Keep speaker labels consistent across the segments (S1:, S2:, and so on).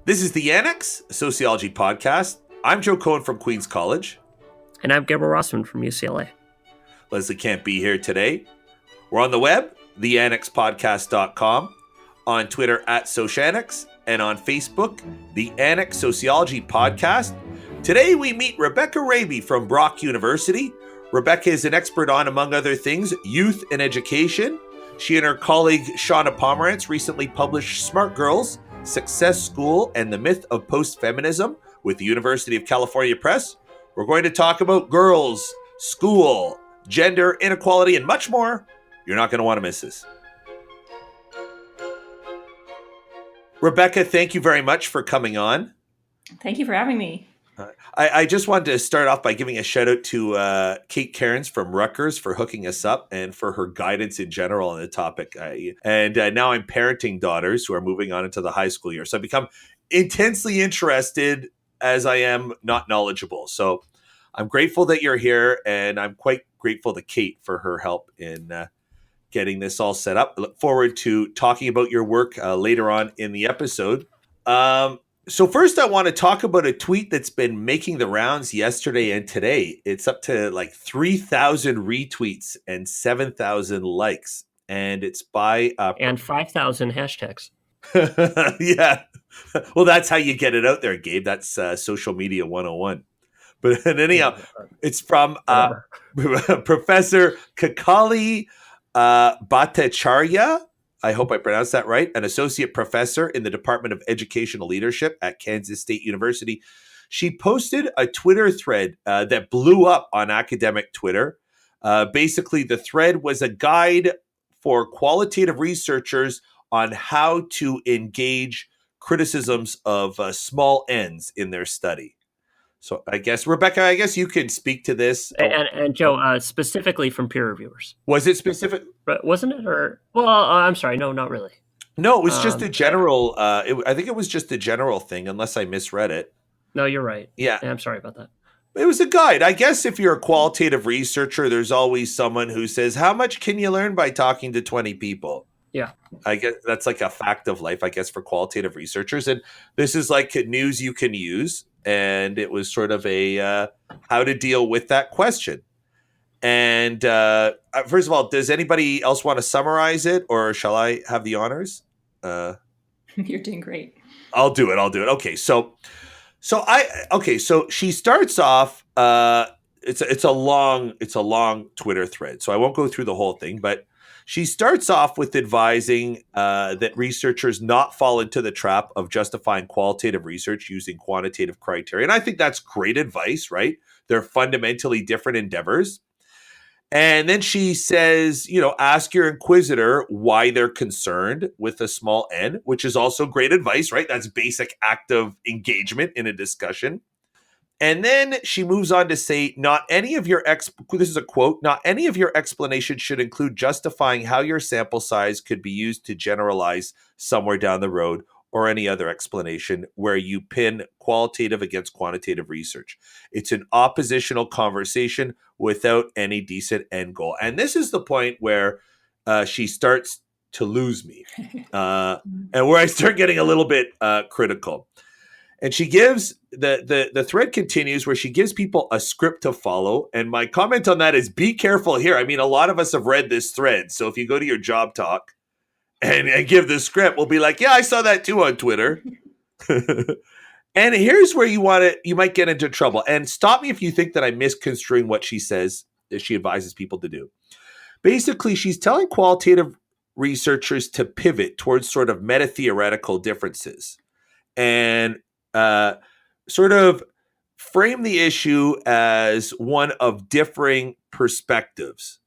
S1: This is the Annex, a sociology podcast. I'm Joe Cohen from Queens College.
S2: And I'm Gabriel Rossman from UCLA.
S1: Leslie can't be here today. We're on the web, theannexpodcast.com, on Twitter at Sociannex, and on Facebook, the Annex Sociology Podcast. Today we meet Rebecca Raby from Brock University. Rebecca is an expert on, among other things, youth and education. She and her colleague Shauna Pomerantz recently published Smart Girls, Success School, and the Myth of Post-Feminism with the University of California Press. We're going to talk about girls, school, gender, inequality, and much more. You're not going to want to miss this. Rebecca, thank you very much for coming on.
S3: Thank you for having me.
S1: I just wanted to start off by giving a shout out to Kate Cairns from Rutgers for hooking us up and for her guidance in general on the topic. Now I'm parenting daughters who are moving on into the high school year. So I've become intensely interested as I am not knowledgeable. So I'm grateful that you're here, and I'm quite grateful to Kate for her help in getting this all set up. I look forward to talking about your work later on in the episode. So first, I want to talk about a tweet that's been making the rounds yesterday and today. It's up to like 3,000 retweets and 7,000 likes, and it's by
S2: and 5,000 hashtags.
S1: Yeah, well, that's how you get it out there, Gabe. That's social media 101. But anyhow, it's from Professor Kakali Bhattacharya. I hope I pronounced that right, an associate professor in the Department of Educational Leadership at Kansas State University. She posted a Twitter thread that blew up on academic Twitter. Basically, the thread was a guide for qualitative researchers on how to engage criticisms of small n's in their study. So I guess, Rebecca, you can speak to this.
S2: And Joe, specifically from peer reviewers.
S1: Was it specific?
S2: But wasn't it? Or well, I'm sorry, no, not really.
S1: No, it was just a general. I think it was just a general thing, unless I misread it.
S2: No, you're right.
S1: Yeah,
S2: I'm sorry about that.
S1: It was a guide. I guess if you're a qualitative researcher, there's always someone who says, "How much can you learn by talking to 20 people?"
S2: Yeah,
S1: I guess that's like a fact of life, I guess, for qualitative researchers. And this is like news you can use. And it was sort of a how to deal with that question. And first of all, does anybody else want to summarize it, or shall I have the honors?
S3: You're doing great.
S1: I'll do it. Okay, so she starts off. It's a long Twitter thread, so I won't go through the whole thing, but she starts off with advising that researchers not fall into the trap of justifying qualitative research using quantitative criteria. And I think that's great advice, right? They're fundamentally different endeavors. And then she says, ask your inquisitor why they're concerned with a small n, which is also great advice, right? That's basic active engagement in a discussion. And then she moves on to say, this is a quote, not any of your explanation should include justifying how your sample size could be used to generalize somewhere down the road, or any other explanation where you pin qualitative against quantitative research. It's an oppositional conversation without any decent end goal. And this is the point where she starts to lose me and where I start getting a little bit critical. And she gives the thread continues where she gives people a script to follow. And my comment on that is be careful here. I mean, a lot of us have read this thread. So if you go to your job talk and give the script, we'll be like, yeah, I saw that too on Twitter. And here's where you might get into trouble. And stop me if you think that I'm misconstruing what she says that she advises people to do. Basically, she's telling qualitative researchers to pivot towards sort of meta-theoretical differences and sort of frame the issue as one of differing perspectives.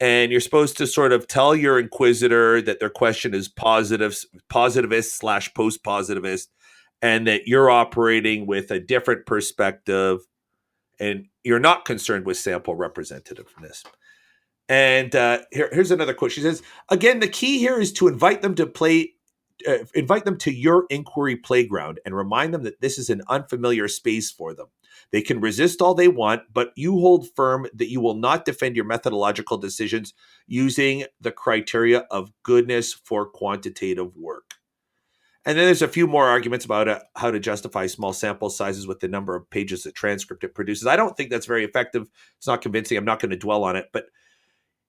S1: And you're supposed to sort of tell your inquisitor that their question is positivist/post-positivist, and that you're operating with a different perspective and you're not concerned with sample representativeness. And here's another quote. She says, again, the key here is to invite them to your inquiry playground and remind them that this is an unfamiliar space for them. They can resist all they want, but you hold firm that you will not defend your methodological decisions using the criteria of goodness for quantitative work. And then there's a few more arguments about how to justify small sample sizes with the number of pages of transcript it produces. I don't think that's very effective. It's not convincing. I'm not going to dwell on it. But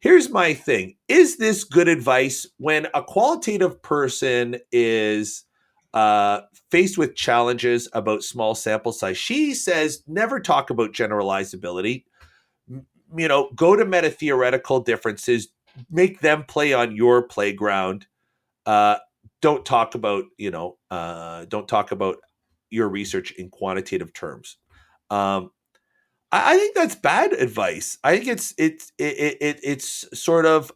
S1: here's my thing. Is this good advice when a qualitative person is faced with challenges about small sample size? She says, never talk about generalizability. Go to meta-theoretical differences, make them play on your playground. Don't talk about your research in quantitative terms. I think that's bad advice. I think it's sort of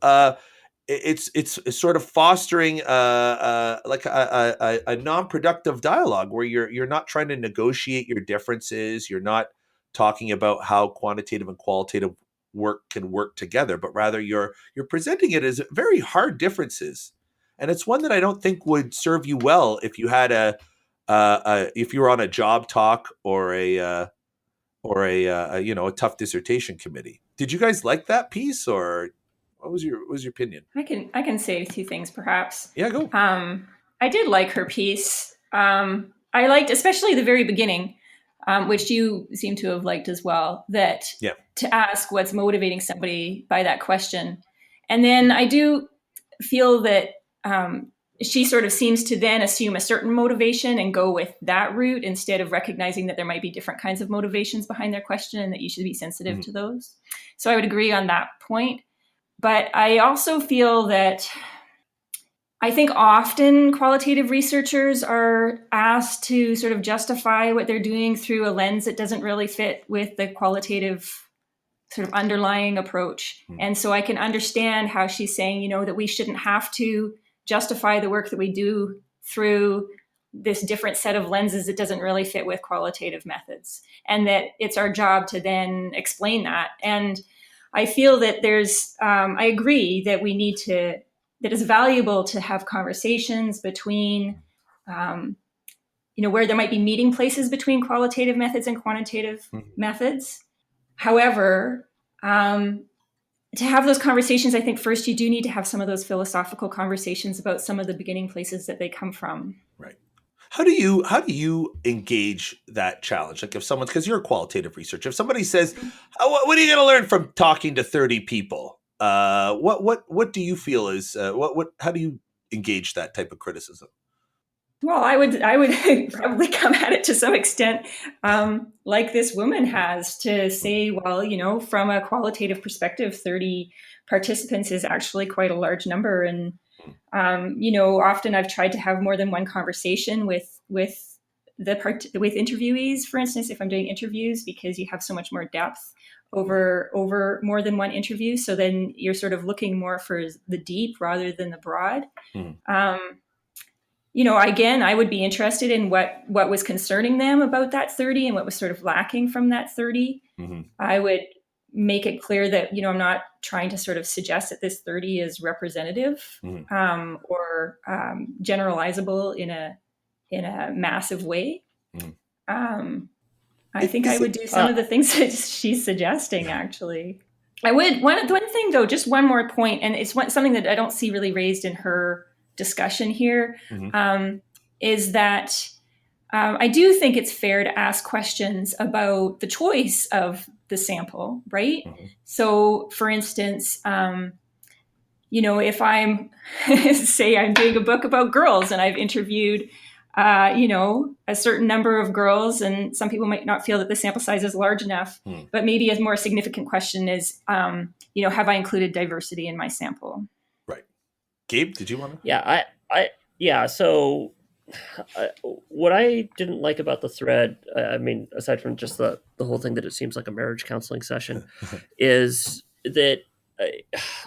S1: it's sort of fostering like a non-productive dialogue where you're not trying to negotiate your differences. You're not talking about how quantitative and qualitative work can work together, but rather you're presenting it as very hard differences. And it's one that I don't think would serve you well if you had if you were on a job talk or a tough dissertation committee. Did you guys like that piece, or what was your opinion?
S3: I can say two things perhaps.
S1: Yeah, go.
S3: I did like her piece. I liked especially the very beginning, which you seem to have liked as well, that to ask what's motivating somebody by that question. And then I do feel that she sort of seems to then assume a certain motivation and go with that route instead of recognizing that there might be different kinds of motivations behind their question and that you should be sensitive to those. So I would agree on that point. But I also feel that I think often qualitative researchers are asked to sort of justify what they're doing through a lens that doesn't really fit with the qualitative sort of underlying approach. And so I can understand how she's saying, that we shouldn't have to justify the work that we do through this different set of lenses that doesn't really fit with qualitative methods, and that it's our job to then explain that. And I feel that I agree that that it's valuable to have conversations between, where there might be meeting places between qualitative methods and quantitative methods. However, to have those conversations, I think first you do need to have some of those philosophical conversations about some of the beginning places that they come from.
S1: Right. How do you engage that challenge? Like if someone's, because you're a qualitative researcher, if somebody says, what are you going to learn from talking to 30 people? What do you feel is how do you engage that type of criticism?
S3: Well, I would probably come at it to some extent, like this woman has, to say, well, from a qualitative perspective, 30 participants is actually quite a large number. And, often I've tried to have more than one conversation with interviewees, for instance, if I'm doing interviews, because you have so much more depth over more than one interview. So then you're sort of looking more for the deep rather than the broad. Again, I would be interested in what was concerning them about that 30 and what was sort of lacking from that 30. I would make it clear that, I'm not trying to sort of suggest that this 30 is representative or generalizable in a massive way. I think I would do some of the things that she's suggesting, actually. I would. One thing, though, just one more point, and it's something that I don't see really raised in her discussion here, is that I do think it's fair to ask questions about the choice of the sample, right? So, for instance, if I'm, say I'm doing a book about girls and I've interviewed, a certain number of girls, and some people might not feel that the sample size is large enough, but maybe a more significant question is, have I included diversity in my sample?
S1: Gabe, did you want to?
S2: Yeah, So what I didn't like about the thread, aside from just the whole thing that it seems like a marriage counseling session, is that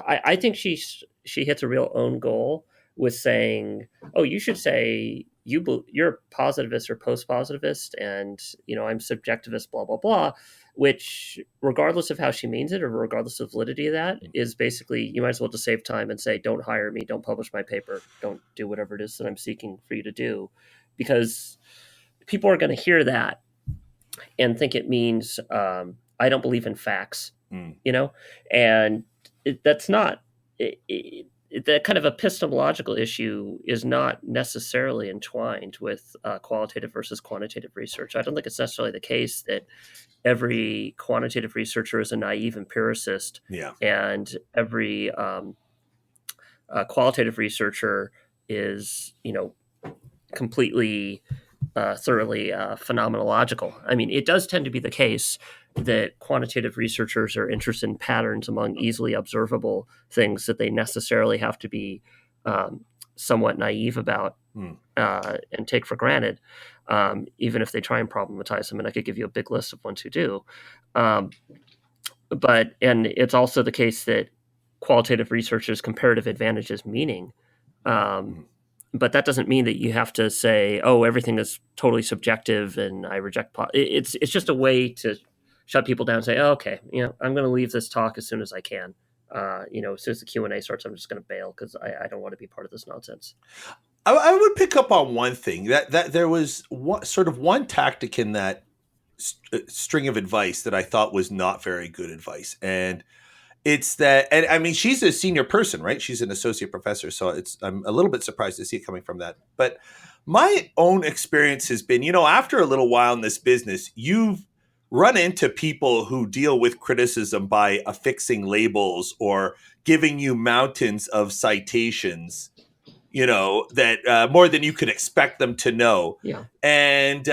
S2: I think she hits a real own goal with saying, "Oh, you should say you're positivist or post-positivist, and I'm subjectivist, blah blah blah." Which, regardless of how she means it, or regardless of validity of that, is basically, you might as well just save time and say, don't hire me, don't publish my paper, don't do whatever it is that I'm seeking for you to do. Because people are going to hear that and think it means I don't believe in facts, and that's not. that kind of epistemological issue is not necessarily entwined with qualitative versus quantitative research. I don't think it's necessarily the case that every quantitative researcher is a naive empiricist, and every qualitative researcher is, completely thoroughly phenomenological. I mean, it does tend to be the case that quantitative researchers are interested in patterns among easily observable things that they necessarily have to be somewhat naive about and take for granted, even if they try and problematize them. And I could give you a big list of ones who do. And it's also the case that qualitative researchers' comparative advantage is meaning. But that doesn't mean that you have to say, "Oh, everything is totally subjective," and I reject. It's just a way to shut people down and say, "Oh, okay, I'm going to leave this talk as soon as I can. As soon as the Q&A starts, I'm just going to bail because I don't want to be part of this nonsense."
S1: I would pick up on one thing that there was one tactic in that string of advice that I thought was not very good advice, and it's that, and I mean, she's a senior person, right? She's an associate professor, so I'm a little bit surprised to see it coming from that. But my own experience has been, after a little while in this business, you've run into people who deal with criticism by affixing labels or giving you mountains of citations, that more than you could expect them to know.
S2: Yeah.
S1: And,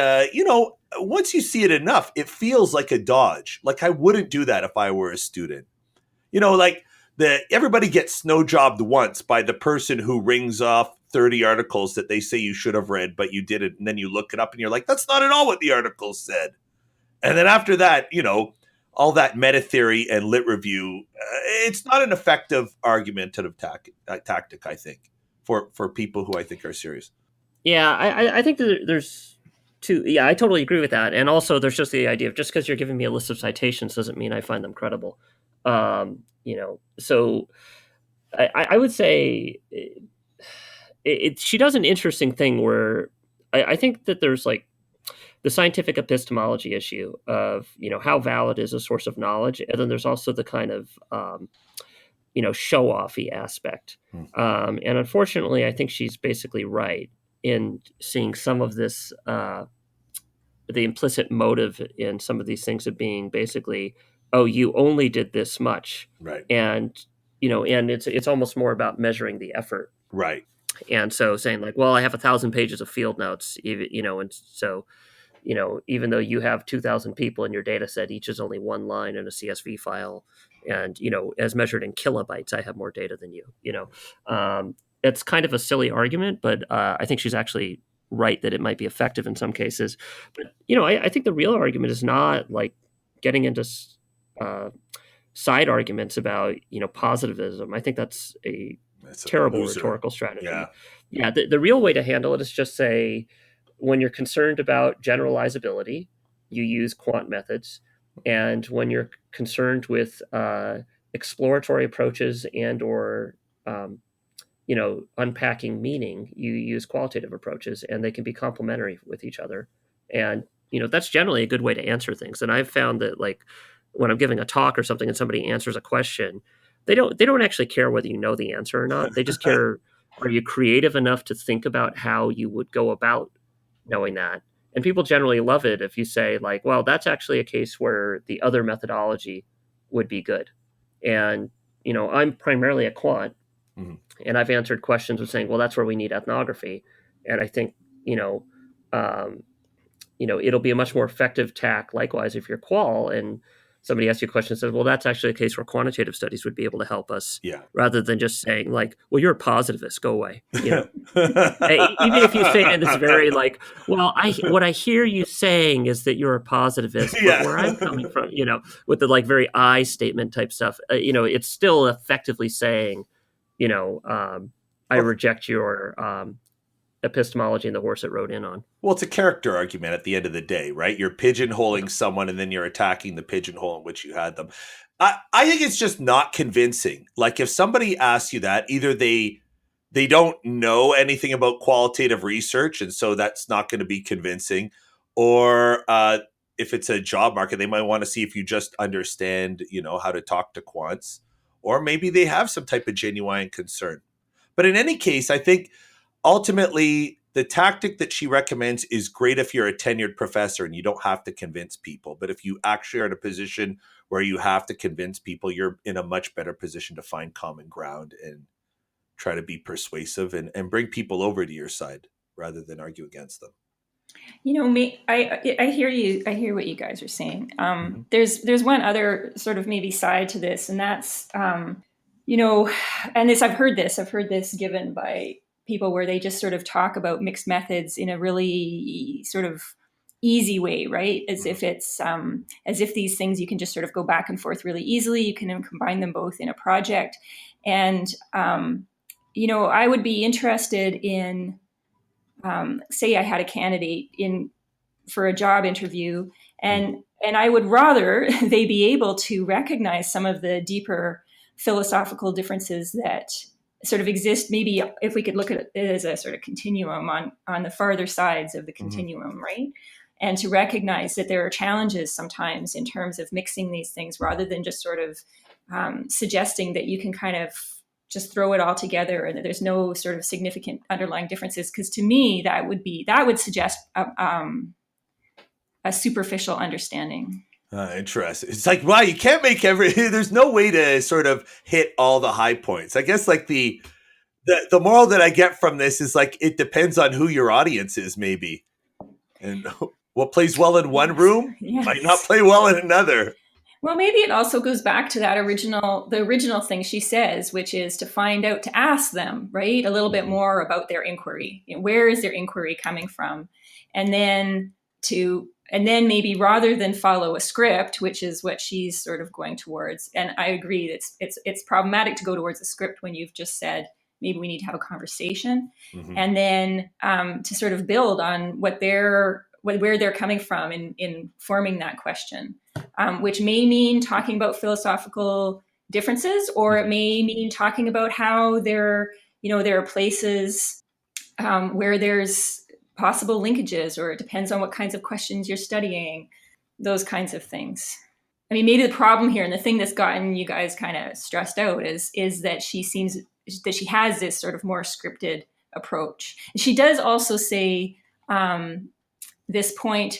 S1: once you see it enough, it feels like a dodge. Like I wouldn't do that if I were a student. Like everybody gets snow jobbed once by the person who rings off 30 articles that they say you should have read, but you didn't. And then you look it up and you're like, that's not at all what the article said. And then after that, all that meta theory and lit review, it's not an effective argumentative tactic, I think, for people who I think are serious.
S2: Yeah, I think that there's two. Yeah, I totally agree with that. And also there's just the idea of just because you're giving me a list of citations doesn't mean I find them credible. So I would say she does an interesting thing where I think that there's like the scientific epistemology issue of, how valid is a source of knowledge. And then there's also the kind of, show-offy aspect. And unfortunately, I think she's basically right in seeing some of this, the implicit motive in some of these things of being basically, oh, you only did this much.
S1: Right.
S2: And, and it's almost more about measuring the effort.
S1: Right.
S2: And so saying like, well, I have 1,000 pages of field notes, and so, even though you have 2,000 people in your data set, each is only one line in a CSV file. And, as measured in kilobytes, I have more data than you, it's kind of a silly argument, but I think she's actually right that it might be effective in some cases. But, I think the real argument is not like getting into side arguments about, positivism. I think that's a terrible rhetorical strategy. Yeah. The real way to handle it is just say, when you're concerned about generalizability, you use quant methods. And when you're concerned with exploratory approaches and or unpacking meaning, you use qualitative approaches, and they can be complementary with each other. And that's generally a good way to answer things. And I've found that like when I'm giving a talk or something and somebody answers a question, they don't actually care whether you know the answer or not. They just care, are you creative enough to think about how you would go about knowing that? And people generally love it if you say like, well, that's actually a case where the other methodology would be good. And, I'm primarily a quant, and I've answered questions with saying, well, that's where we need ethnography. And I think, it'll be a much more effective tack. Likewise, if you're qual and somebody asks you a question and says, well, that's actually a case where quantitative studies would be able to help us, rather than just saying like, well, you're a positivist, go away. Even if you say it, it's very like, well, what I hear you saying is that you're a positivist, but where I'm coming from, with the like very I statement type stuff, it's still effectively saying, I reject your epistemology and the horse it rode in on.
S1: Well, it's a character argument at the end of the day, right? You're pigeonholing someone and then you're attacking the pigeonhole in which you had them. I think it's just not convincing. Like if somebody asks you that, either they don't know anything about qualitative research, and so that's not going to be convincing, or if it's a job market, they might want to see if you just understand, how to talk to quants, or maybe they have some type of genuine concern. But in any case, I think ultimately the tactic that she recommends is great if you're a tenured professor and you don't have to convince people. But if you actually are in a position where you have to convince people, you're in a much better position to find common ground and try to be persuasive and bring people over to your side rather than argue against them.
S3: I hear you. I hear what you guys are saying. There's one other sort of maybe side to this, and that's, and I've heard this given by people where they just sort of talk about mixed methods in a really sort of easy way, right? As if it's, as if these things you can just sort of go back and forth really easily. You can combine them both in a project. And, I would be interested in, say I had a candidate for a job interview, and I would rather they be able to recognize some of the deeper philosophical differences that sort of exist. Maybe if we could look at it as a sort of continuum on the farther sides of the continuum, right? And to recognize that there are challenges sometimes in terms of mixing these things, rather than just sort of suggesting that you can kind of just throw it all together and that there's no sort of significant underlying differences. Because to me, that would suggest a superficial understanding.
S1: Interesting. It's like, wow, you can't make there's no way to sort of hit all the high points. I guess like the moral that I get from this is like, it depends on who your audience is, maybe. And what plays well in one room might not play well in another.
S3: Well, maybe it also goes back to the original thing she says, which is to ask them, right, a little bit more about their inquiry. Where is their inquiry coming from? And then maybe rather than follow a script, which is what she's sort of going towards. And I agree, it's problematic to go towards a script when you've just said, maybe we need to have a conversation, and then to sort of build on where they're coming from in forming that question, which may mean talking about philosophical differences, or it may mean talking about how there are places where there's possible linkages, or it depends on what kinds of questions you're studying, those kinds of things. I mean, maybe the problem here, and the thing that's gotten you guys kind of stressed out, is that she has this sort of more scripted approach. And she does also say this point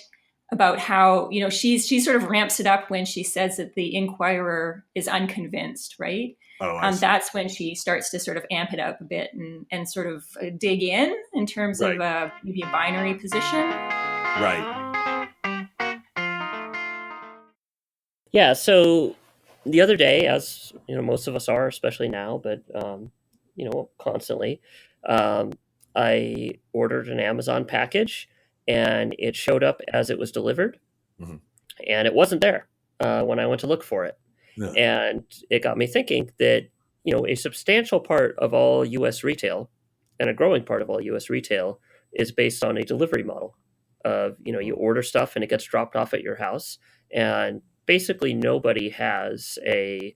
S3: about how, she sort of ramps it up when she says that the inquirer is unconvinced, right? That's when she starts to sort of amp it up a bit and sort of dig in terms of maybe a binary position.
S1: Right.
S2: Yeah. So the other day, as most of us are, especially now, but constantly, I ordered an Amazon package, and it showed up as it was delivered, and it wasn't there when I went to look for it. Yeah. And it got me thinking that, a substantial part of all U.S. retail, and a growing part of all U.S. retail, is based on a delivery model of, you order stuff and it gets dropped off at your house. And basically nobody has a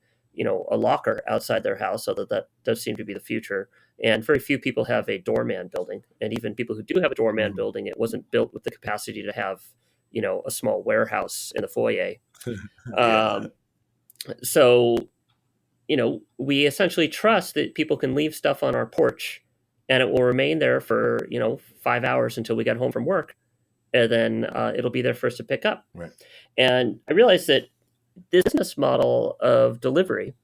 S2: locker outside their house, although that does seem to be the future. And very few people have a doorman building. And even people who do have a doorman building, it wasn't built with the capacity to have, a small warehouse in the foyer. So, we essentially trust that people can leave stuff on our porch and it will remain there for, 5 hours until we get home from work. And then it'll be there for us to pick up.
S1: Right.
S2: And I realized that this business model of delivery,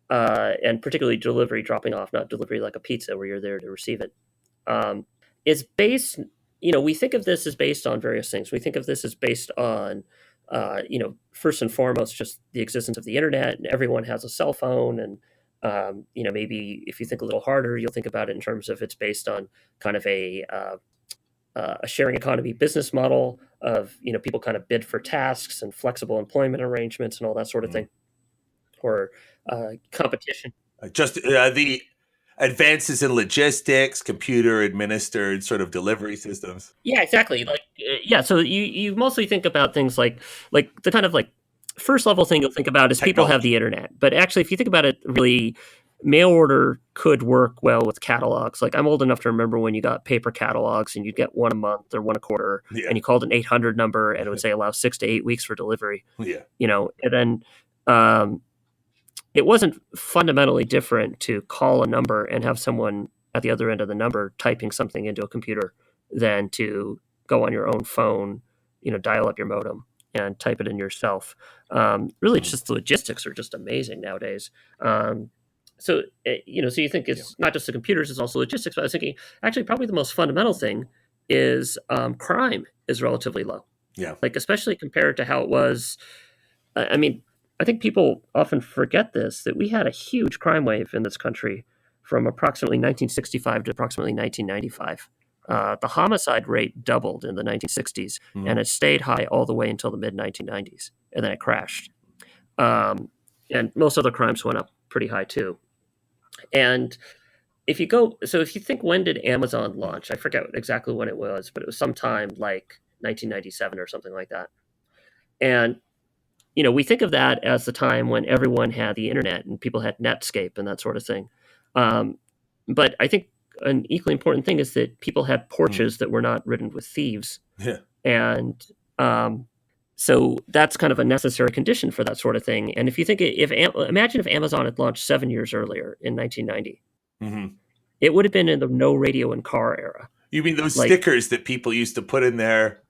S2: and particularly delivery dropping off, not delivery like a pizza where you're there to receive it, is based, we think of this as based on various things. We think of this as based on, first and foremost, just the existence of the internet, and everyone has a cell phone. And, maybe if you think a little harder, you'll think about it in terms of it's based on kind of a sharing economy business model of, people kind of bid for tasks and flexible employment arrangements and all that sort of thing, or competition.
S1: Just the advances in logistics, computer administered sort of delivery systems.
S2: Yeah, exactly. So you mostly think about things like the kind of like first level thing you'll think about is technology. People have the internet, but actually if you think about it, really mail order could work well with catalogs. Like I'm old enough to remember when you got paper catalogs and you'd get one a month or one a quarter, and you called an 800 number and it would say allow 6 to 8 weeks for delivery. Yeah. And then it wasn't fundamentally different to call a number and have someone at the other end of the number typing something into a computer than to go on your own phone, dial up your modem and type it in yourself. Really, it's just the logistics are just amazing nowadays. So you think it's not just the computers, it's also logistics. But I was thinking, actually, probably the most fundamental thing is crime is relatively low.
S1: Yeah.
S2: Like, especially compared to how it was. I mean, I think people often forget this, that we had a huge crime wave in this country from approximately 1965 to approximately 1995. The homicide rate doubled in the 1960s, and it stayed high all the way until the mid 1990s, and then it crashed. And most other crimes went up pretty high too. And if you think, when did Amazon launch? I forget exactly when it was, but it was sometime like 1997 or something like that. And we think of that as the time when everyone had the internet and people had Netscape and that sort of thing. But I think an equally important thing is that people had porches that were not ridden with thieves.
S1: Yeah.
S2: And so that's kind of a necessary condition for that sort of thing. And if you think, imagine if Amazon had launched 7 years earlier in 1990, it would have been in the no radio in car era.
S1: You mean those stickers that people used to put in their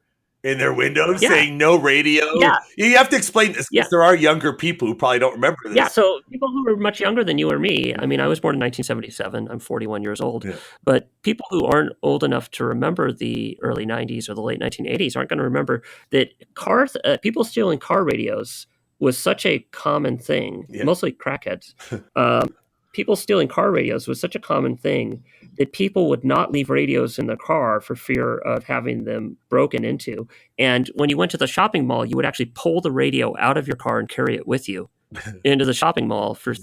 S1: windows saying no radio?
S2: Yeah.
S1: You have to explain this because there are younger people who probably don't remember this.
S2: Yeah, so people who are much younger than you or me, I mean, I was born in 1977. I'm 41 years old. Yeah. But people who aren't old enough to remember the early 90s or the late 1980s aren't going to remember that people stealing car radios was such a common thing, mostly crackheads. People stealing car radios was such a common thing that people would not leave radios in the car for fear of having them broken into. And when you went to the shopping mall, you would actually pull the radio out of your car and carry it with you into the shopping mall for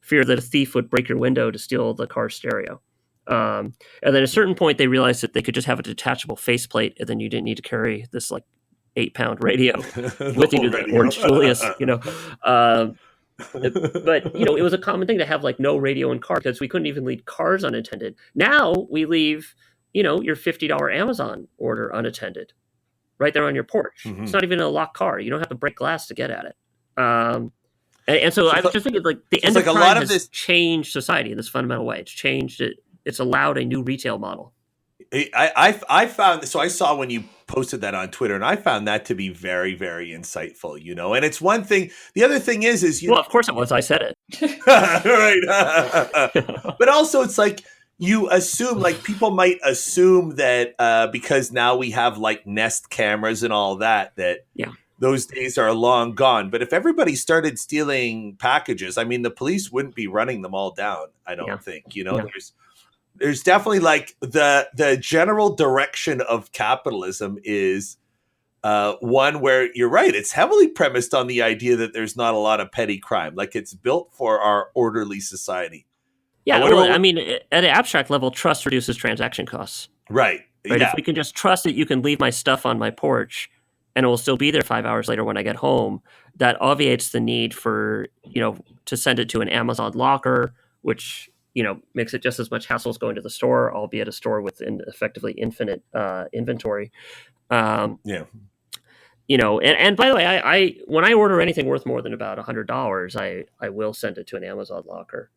S2: fear that a thief would break your window to steal the car stereo. And then at a certain point, they realized that they could just have a detachable faceplate, and then you didn't need to carry this 8-pound radio with you to the Orange Julius, but it was a common thing to have no radio in car because we couldn't even leave cars unattended. Now we leave your $50 Amazon order unattended right there on your porch. It's not even a locked car. You don't have to break glass to get at it. And so I was just thinking, the end of crime has changed society in this fundamental way. It's changed it. It's allowed a new retail model.
S1: I found, so I saw when you posted that on Twitter, and I found that to be very, very insightful, and it's one thing. The other thing is
S2: well, of course it was. I said it.
S1: Right. But also it's you assume, people might assume that because now we have Nest cameras and all that those days are long gone. But if everybody started stealing packages, I mean, the police wouldn't be running them all down, I don't think, There's definitely the general direction of capitalism is one where you're right. It's heavily premised on the idea that there's not a lot of petty crime. It's built for our orderly society.
S2: Yeah. Well, I mean, at an abstract level, trust reduces transaction costs.
S1: Right.
S2: Yeah. If we can just trust that you can leave my stuff on my porch and it will still be there 5 hours later when I get home, that obviates the need for, to send it to an Amazon locker, which makes it just as much hassle as going to the store, albeit a store with effectively infinite inventory. And by the way, I when I order anything worth more than about $100, I will send it to an Amazon locker.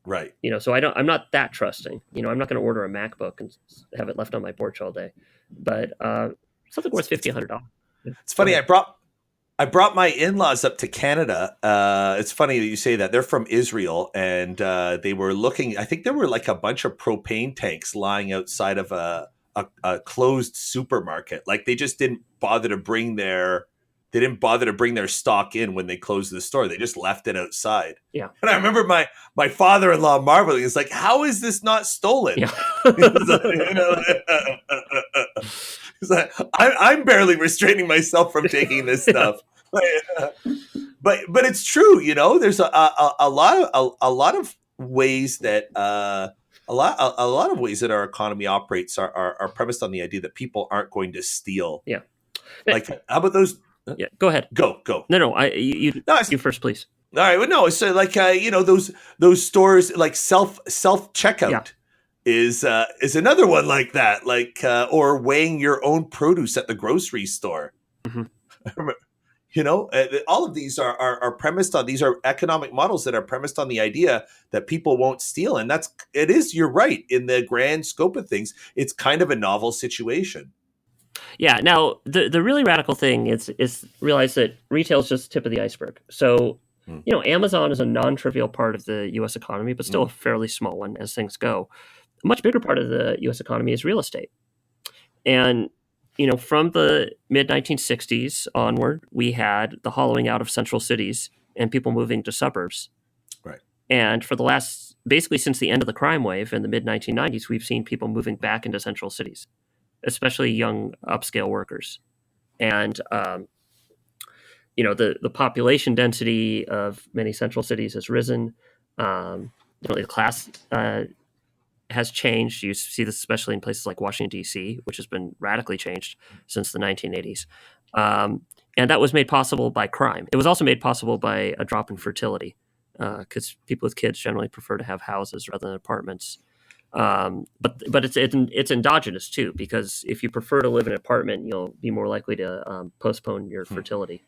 S1: Right.
S2: So I'm not that trusting. I'm not going to order a MacBook and have it left on my porch all day. But something worth $50, $100.
S1: It's funny. I brought my in-laws up to Canada. It's funny that you say that. They're from Israel, and they were looking. I think there were a bunch of propane tanks lying outside of a closed supermarket. They just didn't bother to bring their stock in when they closed the store. They just left it outside.
S2: Yeah.
S1: And I remember my father-in-law marveling. He's like, "How is this not stolen?" Yeah. He's like, I'm barely restraining myself from taking this stuff. But it's true, there's a lot of ways that a lot of ways that our economy operates are premised on the idea that people aren't going to steal.
S2: Yeah.
S1: How about those?
S2: Yeah, go ahead.
S1: Go.
S2: No, you first, please.
S1: All right. Well, no, so those stores self checkout. Yeah. Is another one like that, or weighing your own produce at the grocery store.
S2: Mm-hmm.
S1: All of these are premised on, these are economic models that are premised on the idea that people won't steal. And you're right. In the grand scope of things, it's kind of a novel situation.
S2: Yeah. Now, the really radical thing is realize that retail is just the tip of the iceberg. So, Amazon is a non-trivial part of the U.S. economy, but still a fairly small one as things go. A much bigger part of the U.S. economy is real estate. And, from the mid-1960s onward, we had the hollowing out of central cities and people moving to suburbs.
S1: Right.
S2: And for basically since the end of the crime wave in the mid-1990s, we've seen people moving back into central cities, especially young upscale workers. And, the population density of many central cities has risen. The class has changed. You see this especially in places like Washington, D.C., which has been radically changed since the 1980s. And that was made possible by crime. It was also made possible by a drop in fertility, because people with kids generally prefer to have houses rather than apartments. But it's endogenous too, because if you prefer to live in an apartment, you'll be more likely to postpone your fertility.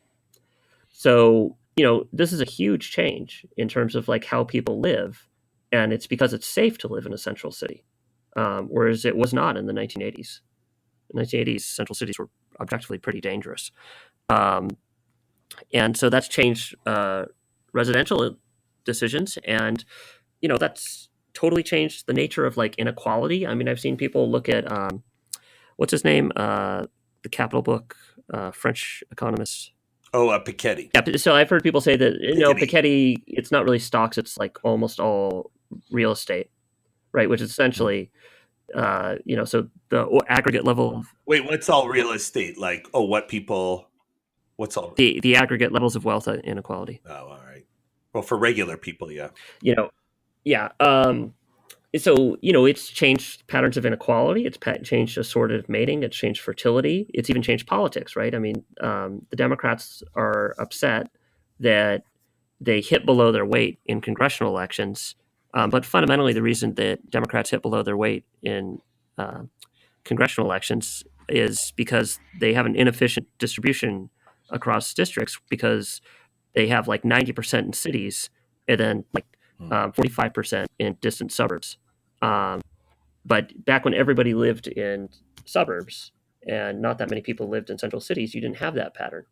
S2: So, this is a huge change in terms of like how people live. And it's because it's safe to live in a central city, whereas it was not in the 1980s. In the 1980s, central cities were objectively pretty dangerous. And so that's changed residential decisions. And, that's totally changed the nature of like inequality. I mean, I've seen people look at, what's his name? The Capital Book, French economist.
S1: Oh, Piketty.
S2: Yeah, so I've heard people say that, Piketty, it's not really stocks, it's like almost all real estate, right? Which is essentially, so the aggregate level.
S1: Wait, what's all real estate? Like, what's all?
S2: The aggregate levels of wealth inequality.
S1: Oh, all right. Well, for regular people, yeah.
S2: Yeah. So, it's changed patterns of inequality. It's changed assortative mating. It's changed fertility. It's even changed politics, right? I mean, the Democrats are upset that they hit below their weight in congressional elections. But fundamentally, the reason that Democrats hit below their weight in congressional elections is because they have an inefficient distribution across districts, because they have like 90% in cities and then like 45% in distant suburbs. But back when everybody lived in suburbs and not that many people lived in central cities, you didn't have that pattern,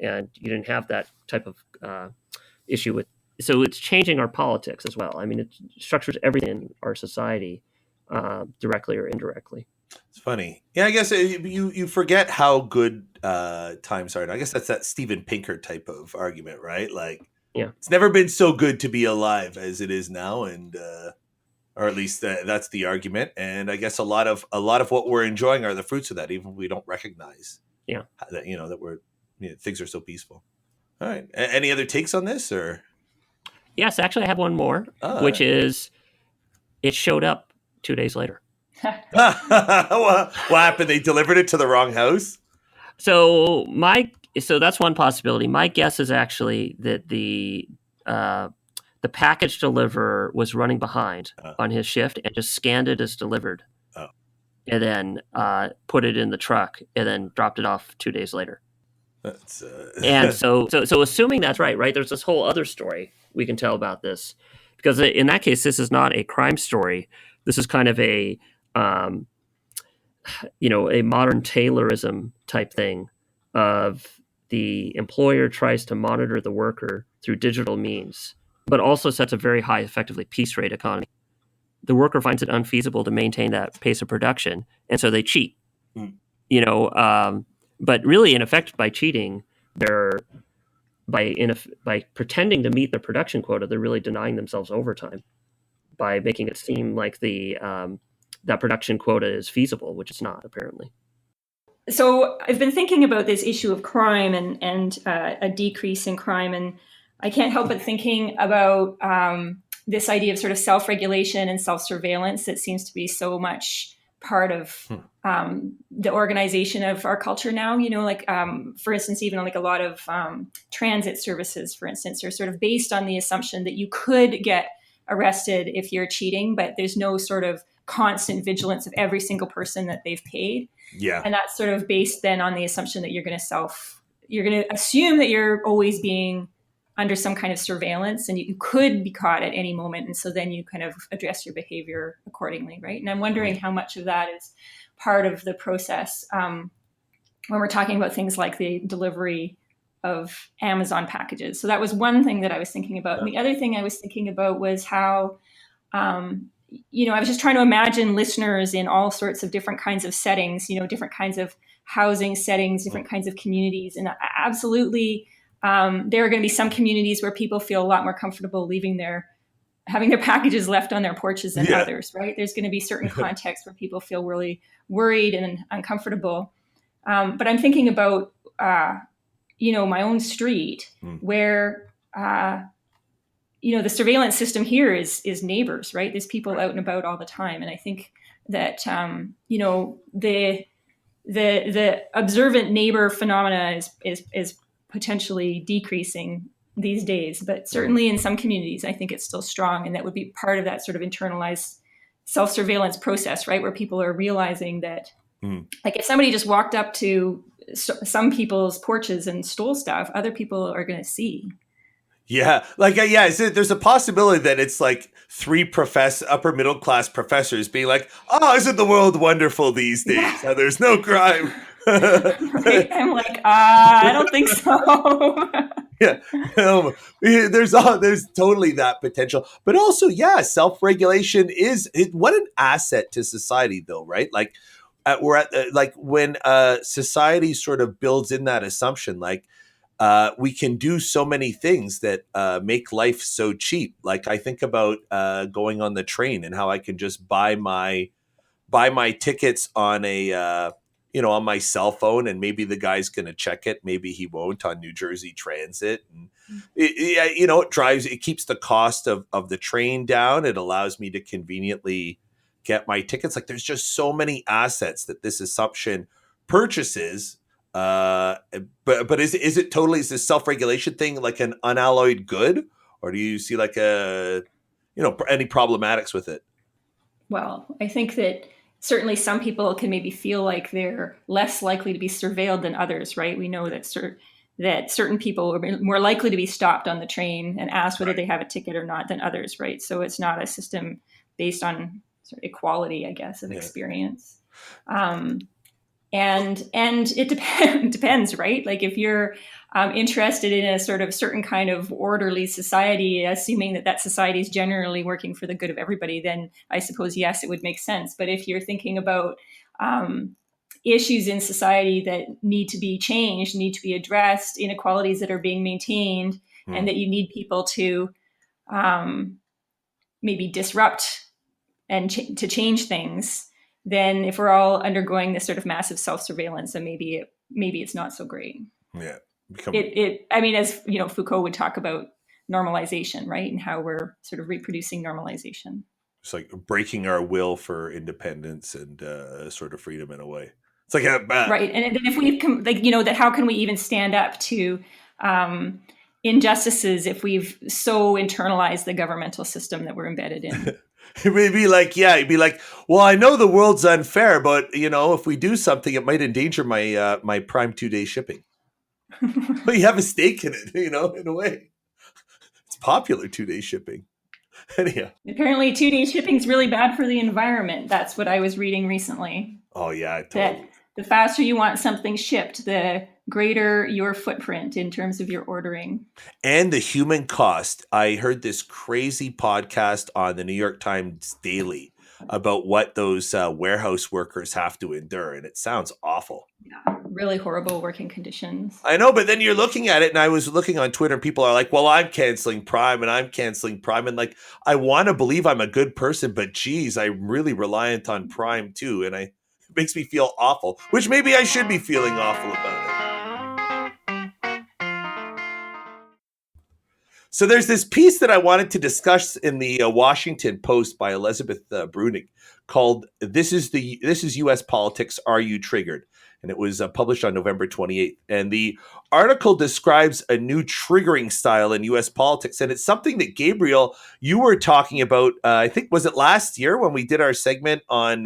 S2: and you didn't have that type of issue with. So it's changing our politics as well. I mean, it structures everything in our society, directly or indirectly.
S1: It's funny. Yeah, I guess you forget how good times are. And I guess that's that Steven Pinker type of argument, right? Like,
S2: yeah,
S1: it's never been so good to be alive as it is now, and or at least that's the argument. And I guess a lot of what we're enjoying are the fruits of that, even if we don't recognize.
S2: Yeah,
S1: that that we're things are so peaceful. All right. Any other takes on this, or?
S2: Yes, actually, I have one more, which is it showed up 2 days later.
S1: What happened? They delivered it to the wrong house?
S2: So that's one possibility. My guess is actually that the package deliverer was running behind on his shift and just scanned it as delivered, and then put it in the truck and then dropped it off 2 days later. And so assuming that's right, there's this whole other story we can tell about this, because in that case, this is not a crime story. This is kind of a modern Taylorism type thing of the employer tries to monitor the worker through digital means, but also sets a very high, effectively piece rate economy. The worker finds it unfeasible to maintain that pace of production, and so they cheat. But really, in effect, by cheating, by pretending to meet the production quota, they're really denying themselves overtime by making it seem like that production quota is feasible, which it's not, apparently.
S3: So I've been thinking about this issue of crime and a decrease in crime, and I can't help but thinking about this idea of sort of self-regulation and self-surveillance that seems to be so much part of the organization of our culture now. For instance, even like a lot of transit services, for instance, are sort of based on the assumption that you could get arrested if you're cheating, but there's no sort of constant vigilance of every single person that they've paid.
S1: Yeah.
S3: And that's sort of based then on the assumption that you're going to you're going to assume that you're always being under some kind of surveillance, and you could be caught at any moment. And so then you kind of address your behavior accordingly, right? And I'm wondering how much of that is part of the process when we're talking about things like the delivery of Amazon packages. So that was one thing that I was thinking about. And the other thing I was thinking about was how, I was just trying to imagine listeners in all sorts of different kinds of settings, different kinds of housing settings, different kinds of communities. And absolutely, there are going to be some communities where people feel a lot more comfortable having their packages left on their porches than others, right? There's going to be certain contexts where people feel really worried and uncomfortable. But I'm thinking about, my own street where, the surveillance system here is neighbors, right? There's people out and about all the time. And I think that, the observant neighbor phenomena is potentially decreasing these days, but certainly in some communities, I think it's still strong. And that would be part of that sort of internalized self-surveillance process, right? Where people are realizing that, like if somebody just walked up to some people's porches and stole stuff, other people are going to see.
S1: Yeah. There's a possibility that it's like three upper middle class professors being like, oh, isn't the world wonderful these days? How there's no crime.
S3: Right? I'm like, I don't think so.
S1: Yeah. There's totally that potential. But also, self-regulation what an asset to society though, right? Like when society sort of builds in that assumption, like, we can do so many things that make life so cheap. Like I think about going on the train and how I can just buy my tickets on on my cell phone, and maybe the guy's going to check it, maybe he won't on New Jersey Transit. And it keeps the cost of the train down. It allows me to conveniently get my tickets. Like there's just so many assets that this assumption purchases. But is this self-regulation thing like an unalloyed good, or do you see like any problematics with it?
S3: Well, I think that certainly some people can maybe feel like they're less likely to be surveilled than others, right? We know that certain people are more likely to be stopped on the train and asked whether they have a ticket or not than others, right? So it's not a system based on sort of equality, I guess, of experience. And it depends, right? Like if you're interested in a sort of certain kind of orderly society, assuming that society is generally working for the good of everybody, then I suppose, yes, it would make sense. But if you're thinking about issues in society that need to be changed, need to be addressed, inequalities that are being maintained, and that you need people to maybe disrupt and to change things, then if we're all undergoing this sort of massive self-surveillance, then maybe it's not so great.
S1: Yeah.
S3: As Foucault would talk about normalization, right? And how we're sort of reproducing normalization.
S1: It's like breaking our will for independence and sort of freedom in a way. It's like
S3: right. And then if we've that how can we even stand up to injustices if we've so internalized the governmental system that we're embedded in?
S1: It would be like, you'd be like, well, I know the world's unfair, but if we do something, it might endanger my my Prime 2-day shipping. Well, you have a stake in it, in a way. It's popular 2-day shipping. Anyhow.
S3: Apparently 2-day shipping is really bad for the environment. That's what I was reading recently.
S1: Oh yeah, totally.
S3: That the faster you want something shipped, the greater your footprint in terms of your ordering.
S1: And the human cost. I heard this crazy podcast on the New York Times Daily about what those warehouse workers have to endure. And it sounds awful.
S3: Yeah, really horrible working conditions.
S1: I know, but then you're looking at it, and I was looking on Twitter, and people are like, well, I'm canceling Prime, and I'm canceling Prime. And like, I want to believe I'm a good person, but geez, I'm really reliant on Prime too. And it makes me feel awful, which maybe I should be feeling awful about it. So there's this piece that I wanted to discuss in the Washington Post by Elizabeth Brunig called "This is U.S. Politics. Are You Triggered?" And it was published on November 28th. And the article describes a new triggering style in U.S. politics, and it's something that Gabriel, you were talking about. I think was it last year when we did our segment on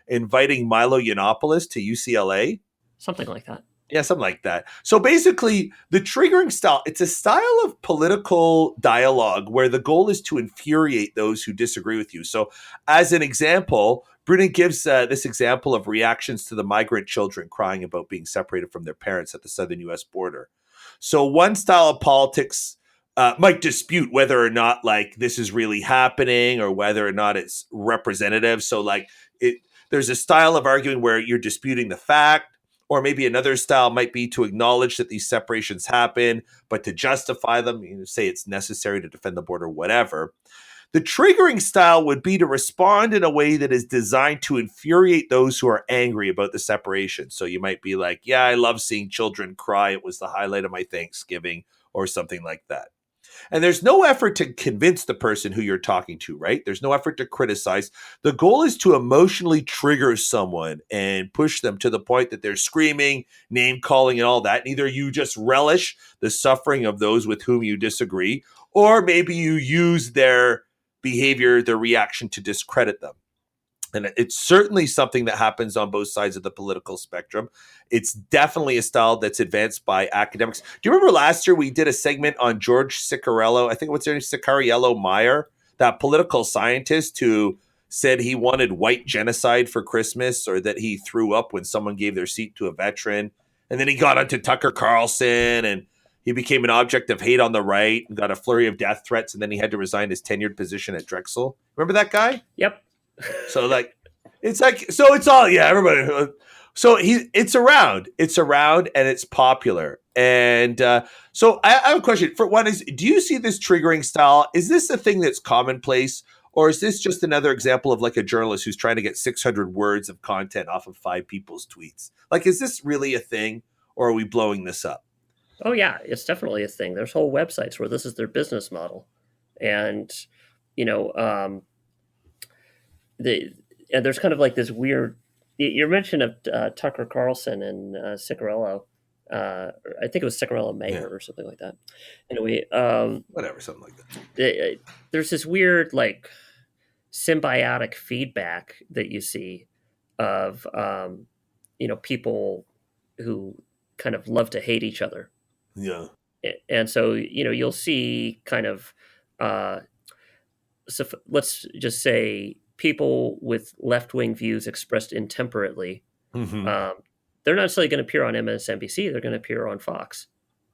S1: inviting Milo Yiannopoulos to UCLA?
S2: Something like that.
S1: Yeah, something like that. So basically, the triggering style, it's a style of political dialogue where the goal is to infuriate those who disagree with you. So as an example, Brunin gives this example of reactions to the migrant children crying about being separated from their parents at the southern U.S. border. So one style of politics might dispute whether or not like this is really happening or whether or not it's representative. So like there's a style of arguing where you're disputing the fact. Or maybe another style might be to acknowledge that these separations happen, but to justify them, say it's necessary to defend the border, whatever. The triggering style would be to respond in a way that is designed to infuriate those who are angry about the separation. So you might be like, yeah, I love seeing children cry. It was the highlight of my Thanksgiving, or something like that. And there's no effort to convince the person who you're talking to, right? There's no effort to criticize. The goal is to emotionally trigger someone and push them to the point that they're screaming, name calling, and all that. And either you just relish the suffering of those with whom you disagree, or maybe you use their behavior, their reaction to discredit them. And it's certainly something that happens on both sides of the political spectrum. It's definitely a style that's advanced by academics. Do you remember last year we did a segment on George Ciccarello? I think what's their name? Ciccarello Meyer, that political scientist who said he wanted white genocide for Christmas, or that he threw up when someone gave their seat to a veteran. And then he got onto Tucker Carlson and he became an object of hate on the right and got a flurry of death threats. And then he had to resign his tenured position at Drexel. Remember that guy?
S2: Yep.
S1: So like, it's like, so it's all, yeah, everybody. So it's around, and it's popular. And so I have a question. For one is, do you see this triggering style? Is this a thing that's commonplace, or is this just another example of like a journalist who's trying to get 600 words of content off of 5 people's tweets? Like, is this really a thing, or are we blowing this up?
S2: Oh yeah, it's definitely a thing. There's whole websites where this is their business model. And, and there's kind of like this weird. Your mention of Tucker Carlson and Ciccarello, I think it was Ciccarello Mayer or something like that. Anyway,
S1: whatever, something like that.
S2: There's this weird like symbiotic feedback that you see of people who kind of love to hate each other.
S1: Yeah,
S2: and so you'll see kind of so let's just say people with left-wing views expressed intemperately, they're not necessarily going to appear on MSNBC. They're going to appear on Fox,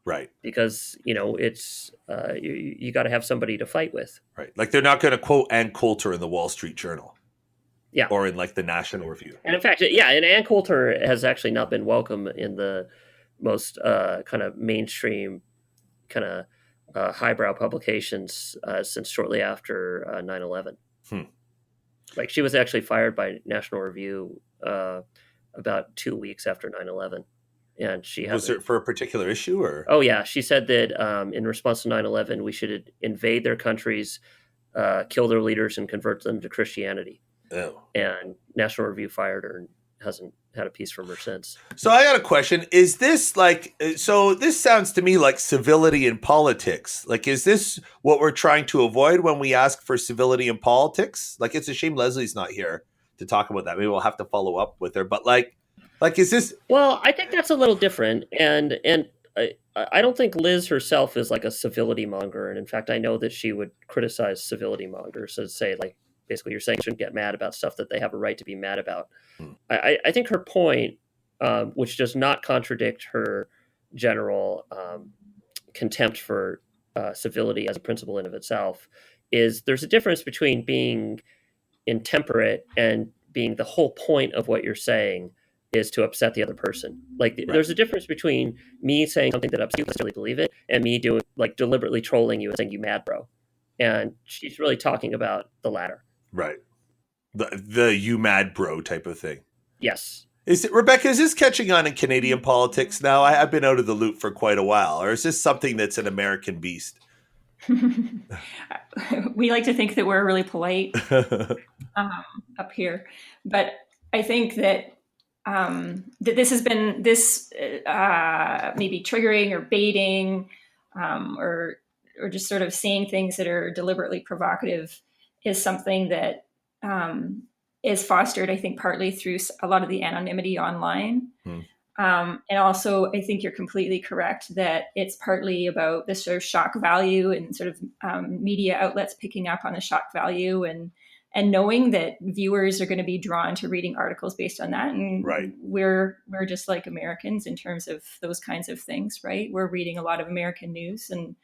S1: right?
S2: Because it's you got to have somebody to fight with,
S1: right? Like they're not going to quote Ann Coulter in the Wall Street Journal,
S2: yeah,
S1: or in like the National Review.
S2: And in fact, yeah, and Ann Coulter has actually not been welcome in the most kind of mainstream kind of highbrow publications since shortly after 9/11. Like she was actually fired by National Review about 2 weeks after 9/11. And she
S1: was it for a particular issue, or?
S2: Oh yeah, she said that in response to 9/11, we should invade their countries, kill their leaders, and convert them to Christianity.
S1: Oh.
S2: And National Review fired her and hasn't had a piece from her since.
S1: So I got a question. Is this like, so this sounds to me like civility in politics. Like, is this what we're trying to avoid when we ask for civility in politics? Like, it's a shame Leslie's not here to talk about that. Maybe we'll have to follow up with her. But like, is this?
S2: Well, I think that's a little different. And I don't think Liz herself is like a civility monger. And in fact, I know that she would criticize civility mongers and say like, basically, you're saying shouldn't get mad about stuff that they have a right to be mad about. I think her point, which does not contradict her general contempt for civility as a principle in of itself, is there's a difference between being intemperate and being the whole point of what you're saying is to upset the other person. Like right. There's a difference between me saying something that upsets you, necessarily believe it, and me doing like deliberately trolling you and saying you mad bro. And she's really talking about the latter.
S1: Right. The you mad bro type of thing.
S2: Yes.
S1: Is it, Rebecca, is this catching on in Canadian politics now? I've been out of the loop for quite a while. Or is this something that's an American beast?
S3: We like to think that we're really polite up here. But I think that that this has been maybe triggering or baiting or just sort of saying things that are deliberately provocative is something that is fostered, I think, partly through a lot of the anonymity online. And also, I think you're completely correct that it's partly about the sort of shock value and sort of media outlets picking up on the shock value and knowing that viewers are going to be drawn to reading articles based on that. And
S1: Right.
S3: we're just like Americans in terms of those kinds of things, right? We're reading a lot of American news and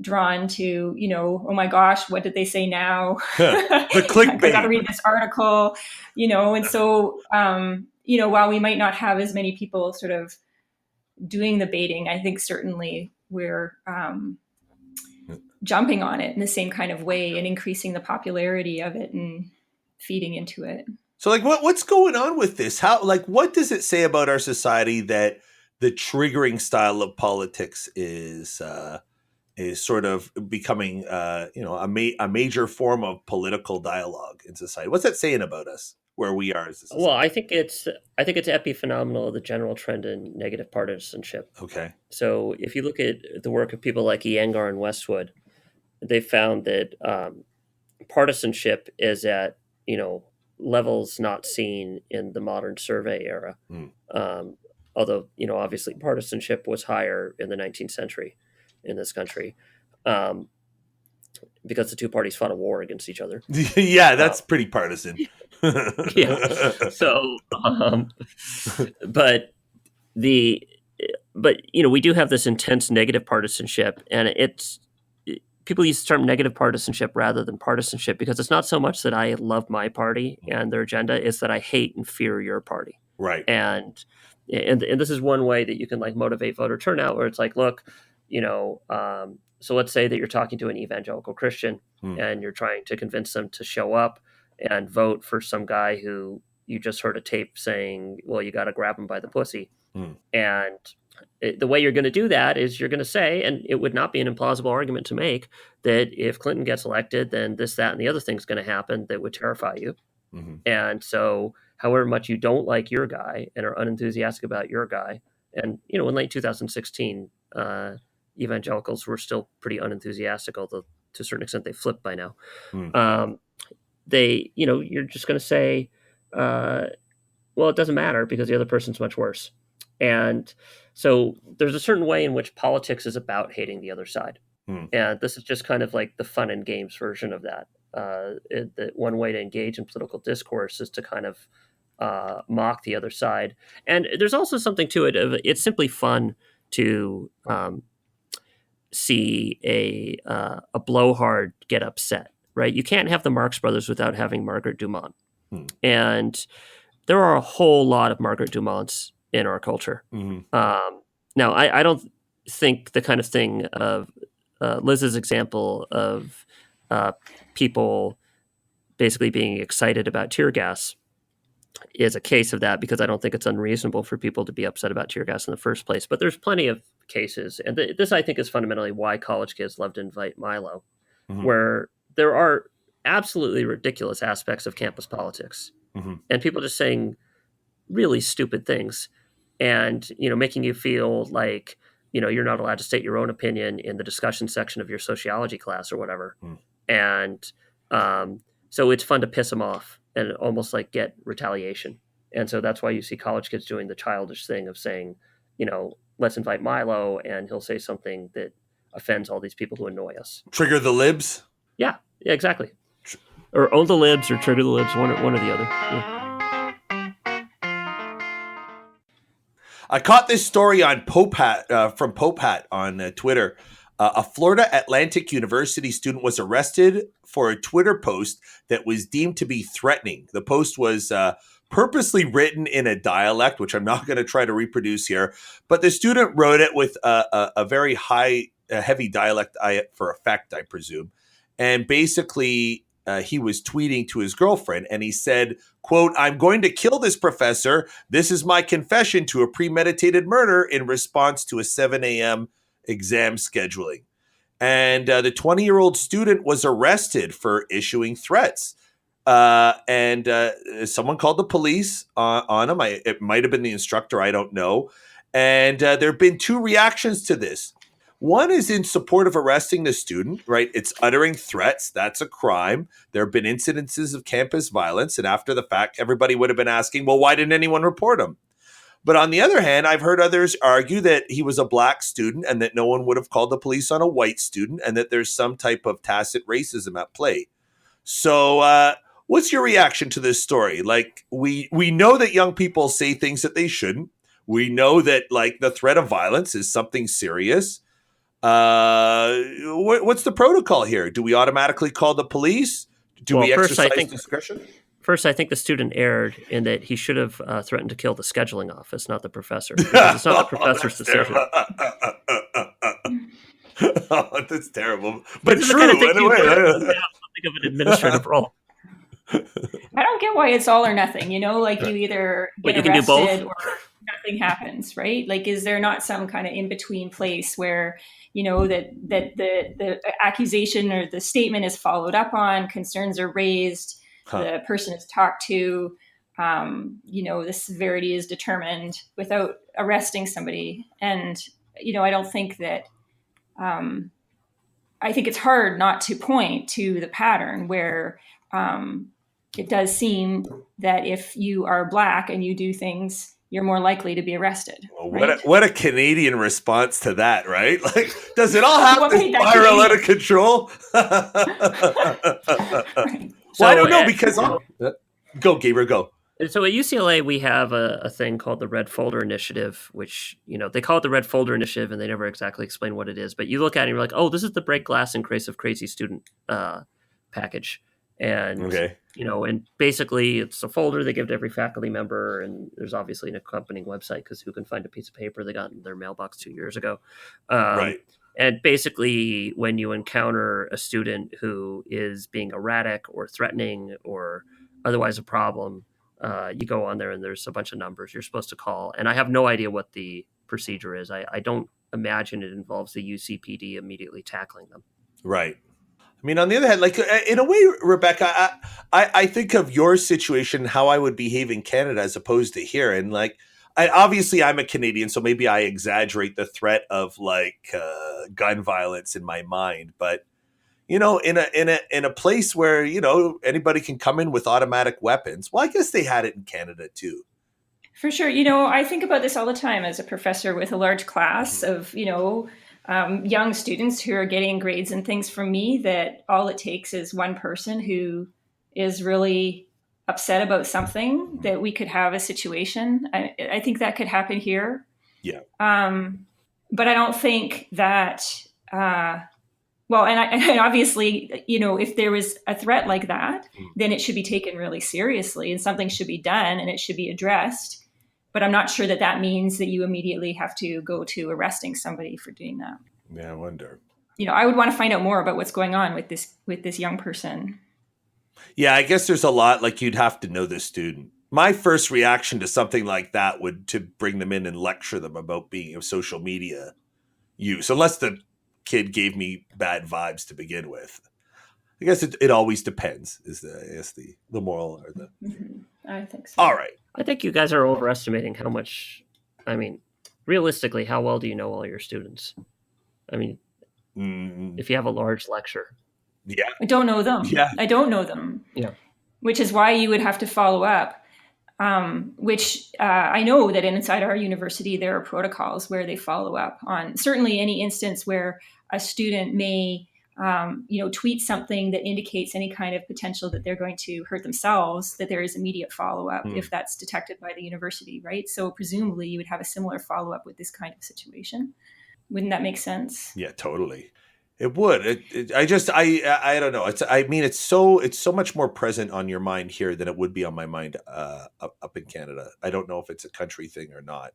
S3: drawn to, oh my gosh, what did they say now?
S1: The clickbait.
S3: I got to read this article, and so, while we might not have as many people sort of doing the baiting, I think certainly we're jumping on it in the same kind of way and increasing the popularity of it and feeding into it.
S1: So like what's going on with this? How, like, what does it say about our society that the triggering style of politics is sort of becoming a major form of political dialogue in society? What's that saying about us, where we are as a society?
S2: Well, I think it's epiphenomenal of the general trend in negative partisanship.
S1: Okay.
S2: So if you look at the work of people like Iyengar and Westwood, they found that partisanship is at levels not seen in the modern survey era. Although obviously partisanship was higher in the 19th century in this country, because the two parties fought a war against each other.
S1: Yeah, that's pretty partisan.
S2: Yeah. So, but we do have this intense negative partisanship, and people use the term negative partisanship rather than partisanship because it's not so much that I love my party and their agenda, it's that I hate and fear your party.
S1: Right.
S2: And this is one way that you can like motivate voter turnout, where it's like, look, so let's say that you're talking to an evangelical Christian and you're trying to convince them to show up and vote for some guy who you just heard a tape saying, well, you got to grab him by the pussy. And the way you're going to do that is you're going to say, and it would not be an implausible argument to make, that if Clinton gets elected, then this, that, and the other thing's going to happen that would terrify you. Mm-hmm. And so however much you don't like your guy and are unenthusiastic about your guy, and, in late 2016, evangelicals were still pretty unenthusiastic, although to a certain extent they flipped by now. You're just going to say, well, it doesn't matter because the other person's much worse. And so there's a certain way in which politics is about hating the other side. And this is just kind of like the fun and games version of that. That one way to engage in political discourse is to kind of mock the other side. And there's also something to it of it's simply fun to see a blowhard get upset, right? You can't have the Marx Brothers without having Margaret Dumont. And there are a whole lot of Margaret Dumonts in our culture. Now, I don't think the kind of thing of Liz's example of people basically being excited about tear gas is a case of that, because I don't think it's unreasonable for people to be upset about tear gas in the first place. But there's plenty of cases, and this I think is fundamentally why college kids love to invite Milo, where there are absolutely ridiculous aspects of campus politics, and people just saying really stupid things, and making you feel like you're not allowed to state your own opinion in the discussion section of your sociology class or whatever. And so it's fun to piss them off and almost like get retaliation. And so that's why you see college kids doing the childish thing of saying, let's invite Milo, and he'll say something that offends all these people who annoy us.
S1: Trigger the libs?
S2: Yeah, exactly. Or own the libs or trigger the libs, one or the other. Yeah.
S1: I caught this story on from Popat on Twitter. A Florida Atlantic University student was arrested for a Twitter post that was deemed to be threatening. The post was purposely written in a dialect, which I'm not going to try to reproduce here, but the student wrote it with a very heavy dialect for effect, I presume. And basically, he was tweeting to his girlfriend, and he said, quote, "I'm going to kill this professor. This is my confession to a premeditated murder in response to a 7 a.m. exam scheduling." And the 20-year-old student was arrested for issuing threats. And someone called the police on him. It might have been the instructor. I don't know. And there have been two reactions to this. One is in support of arresting the student, right? It's uttering threats. That's a crime. There have been incidences of campus violence. And after the fact, everybody would have been asking, well, why didn't anyone report them? But on the other hand, I've heard others argue that he was a black student and that no one would have called the police on a white student and that there's some type of tacit racism at play. So what's your reaction to this story? Like, we know that young people say things that they shouldn't. We know that, like, the threat of violence is something serious. What's the protocol here? Do we automatically call the police? Do we exercise discretion?
S2: First, I think the student erred in that he should have threatened to kill the scheduling office, not the professor. Because it's not the professor's decision.
S1: Oh, that's terrible. But true,
S2: kind of anyway. Something of an administrative role.
S3: I don't get why it's all or nothing. You know, like you either get arrested or nothing happens, right? Like, is there not some kind of in between place where, you know, that the accusation or the statement is followed up on, concerns are raised, the person is talked to, you know, the severity is determined without arresting somebody. And, you know, I don't think that, I think it's hard not to point to the pattern where it does seem that if you are black and you do things, you're more likely to be arrested.
S1: Well, right? What a Canadian response to that, right? Like, does it all have to spiral out of control? Right. Well, I don't know, because go, Gabriel, go.
S2: So at UCLA, we have a thing called the Red Folder Initiative, which, you know, they call it the Red Folder Initiative, and they never exactly explain what it is. But you look at it and you're like, oh, this is the Break Glass in Case of Crazy Student package. And, you know, and basically it's a folder they give to every faculty member. And there's obviously an accompanying website, because who can find a piece of paper they got in their mailbox 2 years ago?
S1: Right.
S2: And basically, when you encounter a student who is being erratic or threatening or otherwise a problem, you go on there and there's a bunch of numbers you're supposed to call. And I have no idea what the procedure is. I don't imagine it involves the UCPD immediately tackling them.
S1: Right. I mean, on the other hand, like, in a way, Rebecca, I think of your situation, how I would behave in Canada as opposed to here. And like, obviously I'm a Canadian, so maybe I exaggerate the threat of like gun violence in my mind. But, you know, in a place where, you know, anybody can come in with automatic weapons. Well, I guess they had it in Canada too.
S3: For sure. You know, I think about this all the time as a professor with a large class of, you know, young students who are getting grades and things from me, that all it takes is one person who is really upset about something, that we could have a situation. I think that could happen here.
S1: Yeah.
S3: But I don't think that, well, and obviously, you know, if there was a threat like that, then it should be taken really seriously and something should be done and it should be addressed. But I'm not sure that that means that you immediately have to go to arresting somebody for doing that.
S1: Yeah, I wonder.
S3: You know, I would want to find out more about what's going on with this young person.
S1: Yeah, I guess there's a lot, like, you'd have to know the student. My first reaction to something like that would to bring them in and lecture them about being of social media use, unless the kid gave me bad vibes to begin with. I guess it always depends, is the moral or the...
S3: Mm-hmm. I think so.
S1: All right.
S2: I think you guys are overestimating how much, I mean, realistically, how well do you know all your students? I mean, if you have a large lecture.
S1: Yeah.
S3: I don't know them.
S1: Yeah.
S3: I don't know them.
S2: Yeah.
S3: Which is why you would have to follow up. Which I know that inside our university, there are protocols where they follow up on certainly any instance where a student may, you know, tweet something that indicates any kind of potential that they're going to hurt themselves, that there is immediate follow-up if that's detected by the university, right? So presumably you would have a similar follow-up with this kind of situation. Wouldn't that make sense?
S1: Yeah, totally. It would. I don't know. It's so much more present on your mind here than it would be on my mind up in Canada. I don't know if it's a country thing or not.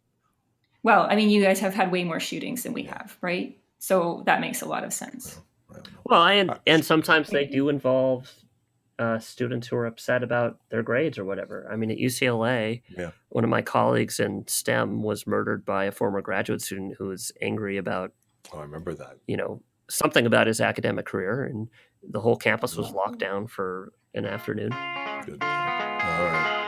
S3: Well, I mean, you guys have had way more shootings than we have, right? So that makes a lot of sense.
S2: Well, and sometimes they do involve students who are upset about their grades or whatever. I mean, at UCLA, one of my colleagues in STEM was murdered by a former graduate student who was angry about.
S1: Oh, I remember that.
S2: You know, something about his academic career, and the whole campus was locked down for an afternoon.
S1: Good. All right.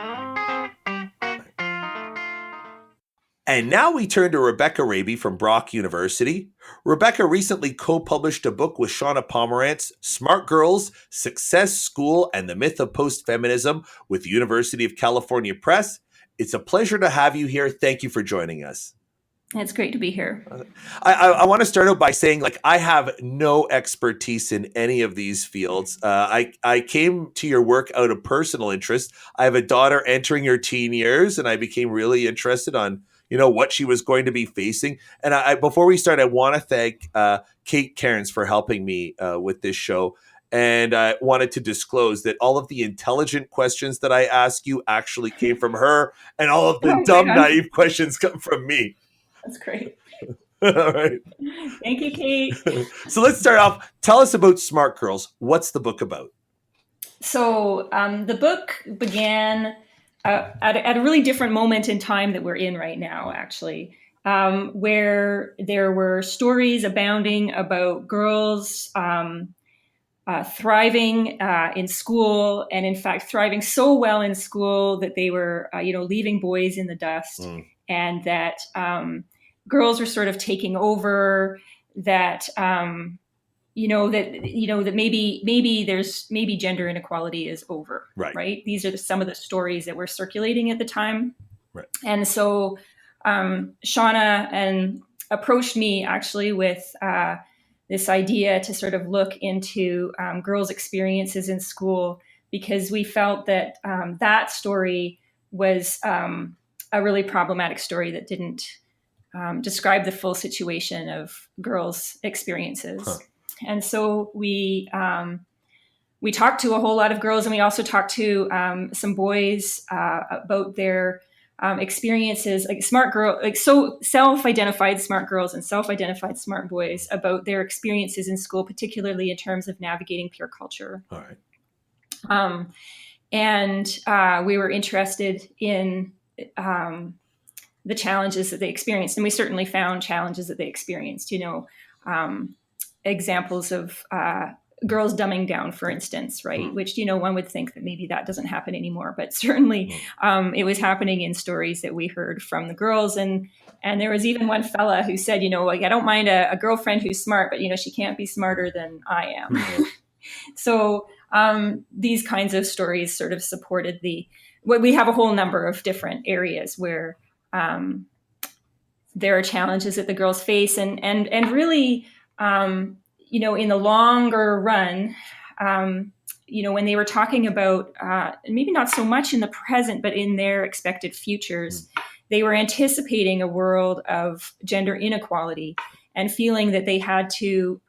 S1: And now we turn to Rebecca Raby from Brock University. Rebecca recently co-published a book with Shauna Pomerantz, Smart Girls, Success School, and the Myth of Post-Feminism with the University of California Press. It's a pleasure to have you here. Thank you for joining us.
S3: It's great to be here.
S1: I want to start out by saying, like, I have no expertise in any of these fields. I came to your work out of personal interest. I have a daughter entering her teen years, and I became really interested on, what she was going to be facing. And before we start, I want to thank Kate Cairns for helping me with this show. And I wanted to disclose that all of the intelligent questions that I ask you actually came from her, and all of the dumb, naive questions come from me.
S3: That's great.
S1: All right.
S3: Thank you, Kate.
S1: So let's start off. Tell us about Smart Girls. What's the book about?
S3: So the book began at a really different moment in time that we're in right now, actually, where there were stories abounding about girls thriving in school, and in fact thriving so well in school that they were leaving boys in the dust, and that girls were sort of taking over, that that maybe gender inequality is over, right? These are some of the stories that were circulating at the time,
S1: right?
S3: And so Shauna approached me actually with this idea to sort of look into girls' experiences in school, because we felt that that story was a really problematic story that didn't describe the full situation of girls' experiences. And so we talked to a whole lot of girls, and we also talked to some boys about their experiences, like so self-identified smart girls and self-identified smart boys, about their experiences in school, particularly in terms of navigating peer culture.
S1: All right.
S3: And we were interested in the challenges that they experienced, and we certainly found challenges that they experienced. Examples of girls dumbing down, for instance, right? Which, one would think that maybe that doesn't happen anymore, but certainly it was happening in stories that we heard from the girls. And there was even one fella who said, like, I don't mind a girlfriend who's smart, but, she can't be smarter than I am. So these kinds of stories sort of supported we have a whole number of different areas where there are challenges that the girls face, and really, in the longer run, when they were talking about, maybe not so much in the present, but in their expected futures, they were anticipating a world of gender inequality and feeling that they had to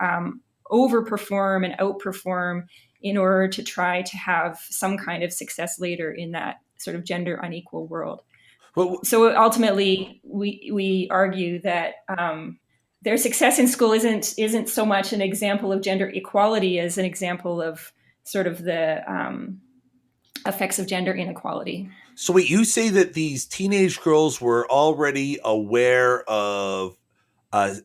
S3: overperform and outperform in order to try to have some kind of success later in that sort of gender unequal world. Well, so ultimately, we argue that their success in school isn't so much an example of gender equality as an example of sort of the effects of gender inequality.
S1: So wait, you say that these teenage girls were already aware of a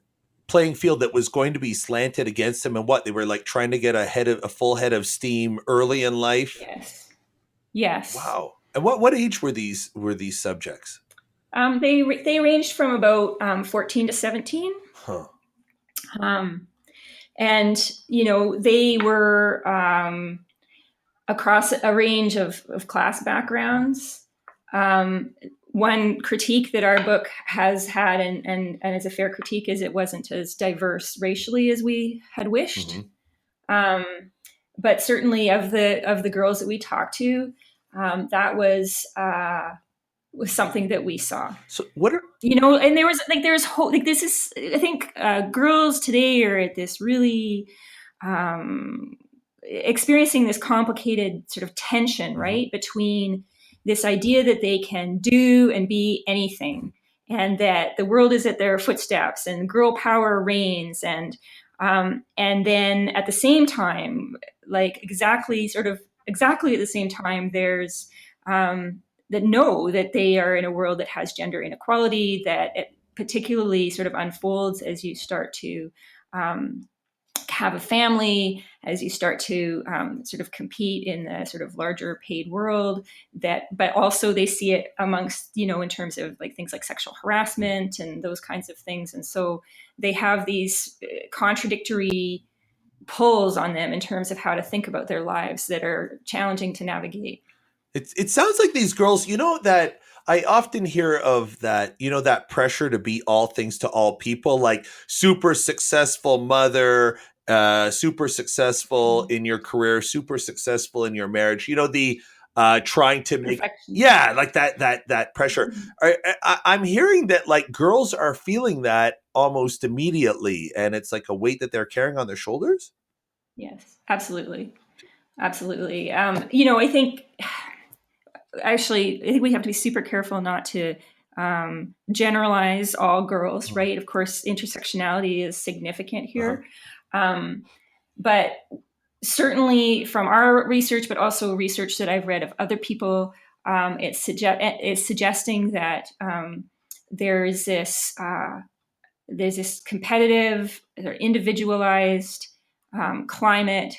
S1: playing field that was going to be slanted against them, and what, they were like trying to get a full head of steam early in life?
S3: Yes.
S1: Wow. And what age were these subjects?
S3: They ranged from about 14 to 17.
S1: Huh.
S3: And they were across a range of class backgrounds. One critique that our book has had, and is a fair critique, is it wasn't as diverse racially as we had wished. But certainly of the girls that we talked to, that was something that we saw.
S1: So what are
S3: and there's hope. Like, this is, I think, girls today are at this really experiencing this complicated sort of tension, right, between this idea that they can do and be anything, and that the world is at their footsteps, and girl power reigns, and then at the same time, like exactly at the same time, there's that know that they are in a world that has gender inequality, that it particularly sort of unfolds as you start to have a family, as you start to sort of compete in the sort of larger paid world, but also they see it amongst, in terms of like things like sexual harassment and those kinds of things. And so they have these contradictory pulls on them in terms of how to think about their lives that are challenging to navigate.
S1: It sounds like these girls, that I often hear of that, that pressure to be all things to all people, like super successful mother, super successful in your career, super successful in your marriage. The trying to make,
S3: Perfection.
S1: yeah, like that pressure. I'm hearing that like girls are feeling that almost immediately, and it's like a weight that they're carrying on their shoulders.
S3: Yes, absolutely. Absolutely. I think we have to be super careful not to generalize all girls, right? Of course, intersectionality is significant here. But certainly from our research, but also research that I've read of other people, it's suggesting that there's this competitive or individualized climate,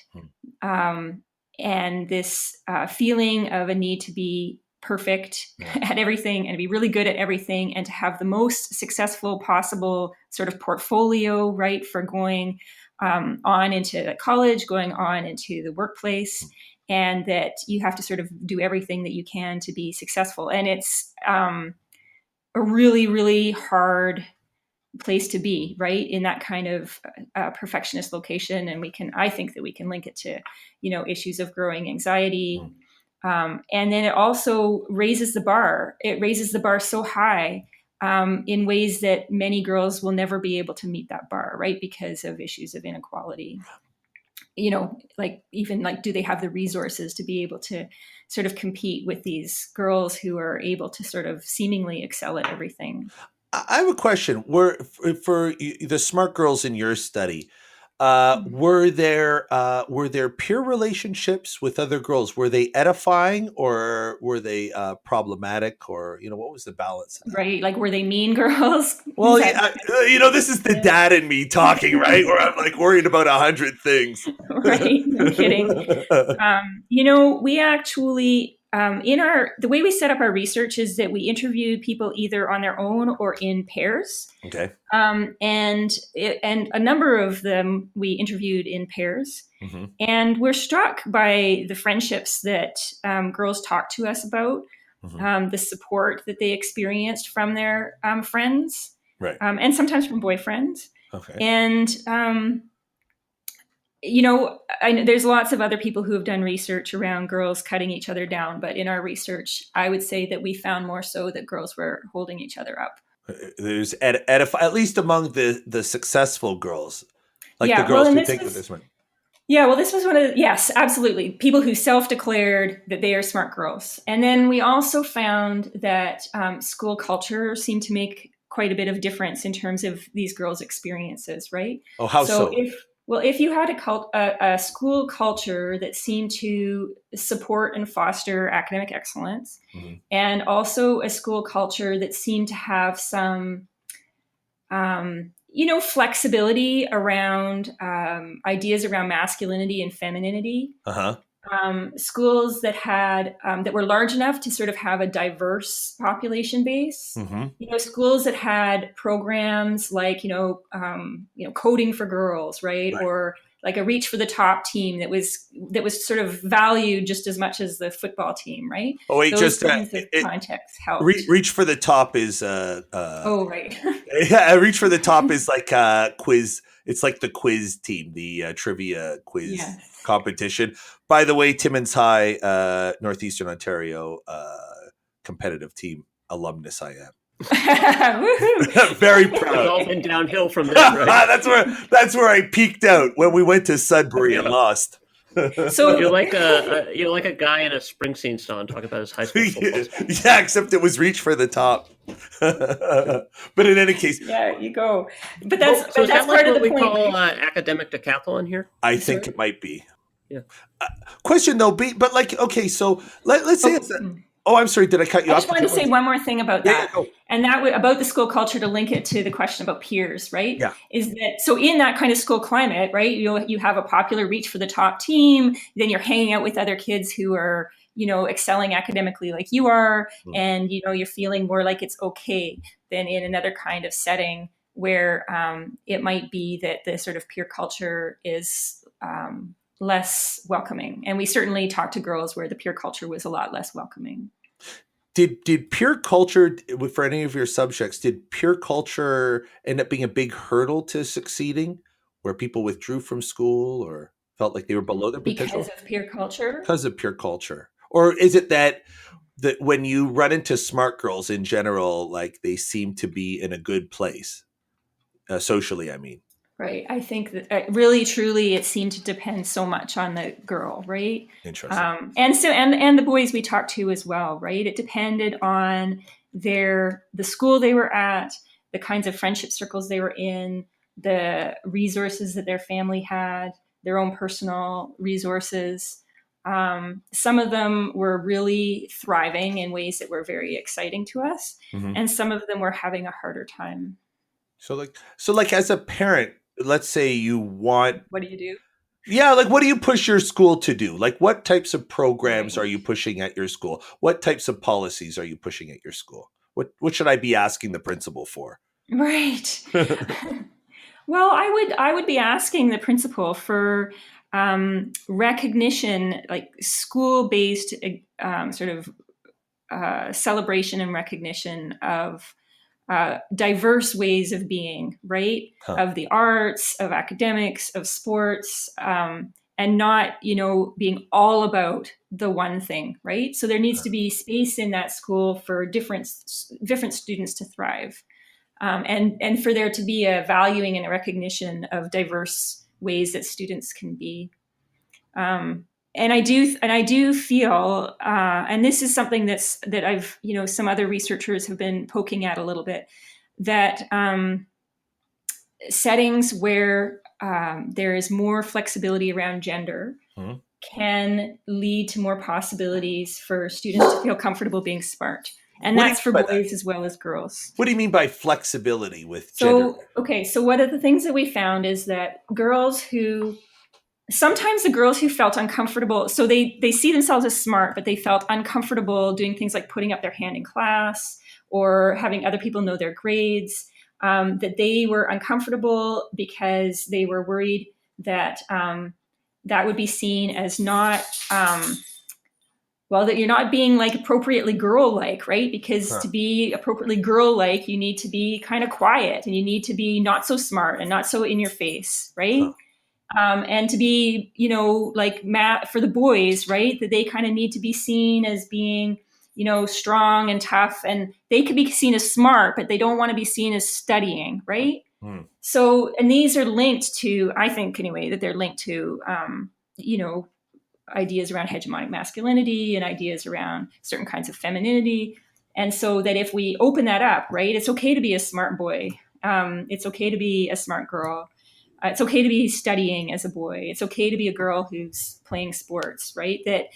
S3: and this feeling of a need to be perfect at everything and to be really good at everything and to have the most successful possible sort of portfolio, right, for going on into college, going on into the workplace, and that you have to sort of do everything that you can to be successful. And it's a really, really hard place to be, right, in that kind of perfectionist location. And I think that we can link it to, issues of growing anxiety. And then it also raises the bar. It raises the bar so high in ways that many girls will never be able to meet that bar, right, because of issues of inequality. Do they have the resources to be able to sort of compete with these girls who are able to sort of seemingly excel at everything?
S1: I have a question. For the smart girls in your study, were there peer relationships with other girls? Were they edifying or were they problematic? Or what was the balance of that?
S3: Right, like were they mean girls?
S1: Well, this is the dad in me talking, right? Where I'm like worried about 100 things.
S3: Right, no kidding. We actually the way we set up our research is that we interviewed people either on their own or in pairs.
S1: Okay.
S3: And a number of them we interviewed in pairs. And we're struck by the friendships that girls talk to us about, the support that they experienced from their friends,
S1: right,
S3: and sometimes from boyfriends.
S1: Okay.
S3: And there's lots of other people who have done research around girls cutting each other down, but in our research, I would say that we found more so that girls were holding each other up.
S1: There's at least among the successful girls, like the girls who think that this one.
S3: Yeah, well, this was one of yes, absolutely. People who self-declared that they are smart girls. And then we also found that school culture seemed to make quite a bit of difference in terms of these girls' experiences, right?
S1: Oh, how so?
S3: If you had a school culture that seemed to support and foster academic excellence, and also a school culture that seemed to have some, flexibility around ideas around masculinity and femininity. Schools that had that were large enough to sort of have a diverse population base. Schools that had programs like coding for girls, right? Or like a reach for the top team that was sort of valued just as much as the football team, right?
S1: Oh wait,
S3: those kinds of contexts helped.
S1: Reach for the top is
S3: oh right.
S1: Yeah, reach for the top is like quiz. It's like the quiz team, the trivia quiz competition. By the way, Timmins High, Northeastern Ontario, competitive team alumnus I am. Very proud.
S2: It's all been downhill from there, right?
S1: that's where I peaked out when we went to Sudbury and lost.
S2: So you're like a guy in a Springsteen song talking about his high school football.
S1: Yeah, except it was reach for the top. But in any case,
S3: yeah, you go. But that's
S2: so
S3: that's
S2: part of
S3: the
S2: what we
S3: point.
S2: call academic decathlon here.
S1: I think it might be.
S2: Yeah.
S1: Question though, but like okay, so let's say it's. Oh, I'm sorry. Did I cut you off?
S3: I just wanted to say one more thing about that.
S1: Yeah,
S3: and that about the school culture to link it to the question about peers, right?
S1: Yeah.
S3: Is that so in that kind of school climate, right? You have a popular reach for the top team, then you're hanging out with other kids who are, excelling academically like you are, and you're feeling more like it's okay than in another kind of setting where it might be that the sort of peer culture is less welcoming. And we certainly talked to girls where the peer culture was a lot less welcoming.
S1: Did peer culture, for any of your subjects, did peer culture end up being a big hurdle to succeeding, where people withdrew from school or felt like they were below their
S3: Because
S1: potential
S3: of peer culture?
S1: because of peer culture? Or is it that when you run into smart girls in general, like they seem to be in a good place socially? I mean,
S3: Right. I think that really, truly, it seemed to depend so much on the girl, right?
S1: interesting.
S3: And the boys we talked to as well, right? It depended on the school they were at, the kinds of friendship circles they were in, the resources that their family had, their own personal resources. Some of them were really thriving in ways that were very exciting to us,
S1: Mm-hmm.
S3: and some of them were having a harder time.
S1: So like as a parent, let's say you want,
S3: What do you do?
S1: yeah, like what do you push your school to do? Like what types of programs
S3: Right.
S1: are you pushing at your school? What types of policies are you pushing at your school? What should I be asking the principal for?
S3: Right. Well, I would be asking the principal for recognition, like school based sort of celebration and recognition of diverse ways of being, right?
S1: Huh.
S3: Of the arts, of academics, of sports, and not, being all about the one thing, right? So there needs to be space in that school for different students to thrive, and for there to be a valuing and a recognition of diverse ways that students can be. And I do feel, and this is something that I've, some other researchers have been poking at a little bit, that settings where there is more flexibility around gender
S1: Mhm.
S3: can lead to more possibilities for students to feel comfortable being smart. And
S1: What do
S3: that's
S1: you
S3: for
S1: mean by
S3: boys
S1: that?
S3: as well as girls.
S1: What do you mean by flexibility with gender?
S3: So one of the things that we found is that sometimes the girls who felt uncomfortable, so they see themselves as smart, but they felt uncomfortable doing things like putting up their hand in class or having other people know their grades, that they were uncomfortable because they were worried that that would be seen as not, that you're not being like appropriately girl-like, right? Because to be appropriately girl-like, you need to be kind of quiet and you need to be not so smart and not so in your face, right? And to be, like Matt for the boys, right? That they kind of need to be seen as being, strong and tough, and they could be seen as smart, but they don't want to be seen as studying, right? So, and these are linked to, I think anyway, that they're linked to, ideas around hegemonic masculinity and ideas around certain kinds of femininity. And so that if we open that up, right, it's okay to be a smart boy. It's okay to be a smart girl. It's okay to be studying as a boy. It's okay to be a girl who's playing sports, right? That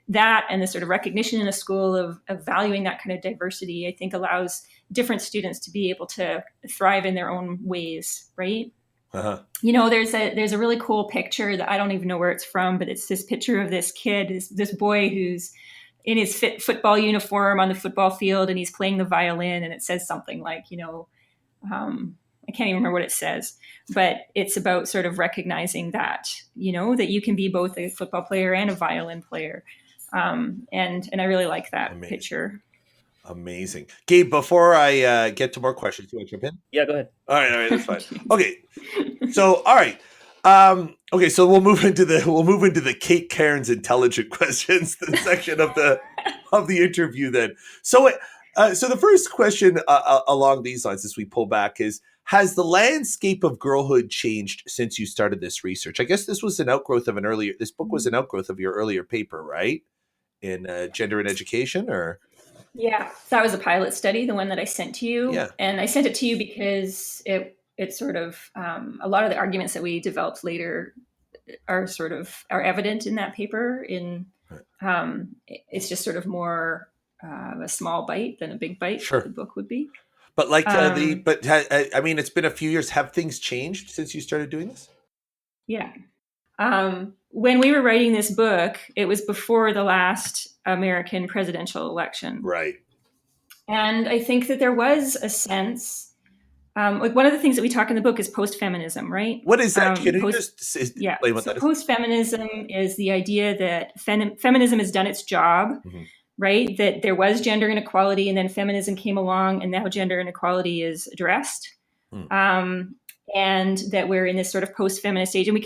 S3: that and the sort of recognition in a school of valuing that kind of diversity, I think allows different students to be able to thrive in their own ways, right?
S1: Uh-huh.
S3: There's a really cool picture that I don't even know where it's from, but it's this picture of this kid, this boy who's in his football uniform on the football field, and he's playing the violin, and it says something like, I can't even remember what it says, but it's about sort of recognizing that, that you can be both a football player and a violin player. And I really like that picture.
S1: Amazing. Gabe, before I get to more questions, do you want to jump in?
S2: Yeah, go ahead.
S1: All right, that's fine. Okay. So, all right. Okay, so we'll move into the Kate Cairns intelligent questions, the section of the interview then. So the first question along these lines as we pull back is, has the landscape of girlhood changed since you started this research? I guess this book was an outgrowth of your earlier paper, right? In Gender and Education, or?
S3: Yeah, that was a pilot study, the one that I sent to you.
S1: Yeah.
S3: And I sent it to you because it sort of, a lot of the arguments that we developed later are evident in that paper. It's just sort of more a small bite than a big bite.
S1: Sure.
S3: The book would be.
S1: But I mean, it's been a few years. Have things changed since you started doing this?
S3: Yeah. When we were writing this book, it was before the last American presidential election.
S1: Right.
S3: And I think that there was a sense, like one of the things that we talk in the book is post-feminism, right?
S1: What is that? Can you just explain what that is?
S3: Post-feminism is the idea that feminism has done its job.
S1: Mm-hmm.
S3: right? That there was gender inequality, and then feminism came along, and now gender inequality is addressed. And that we're in this sort of post-feminist age. And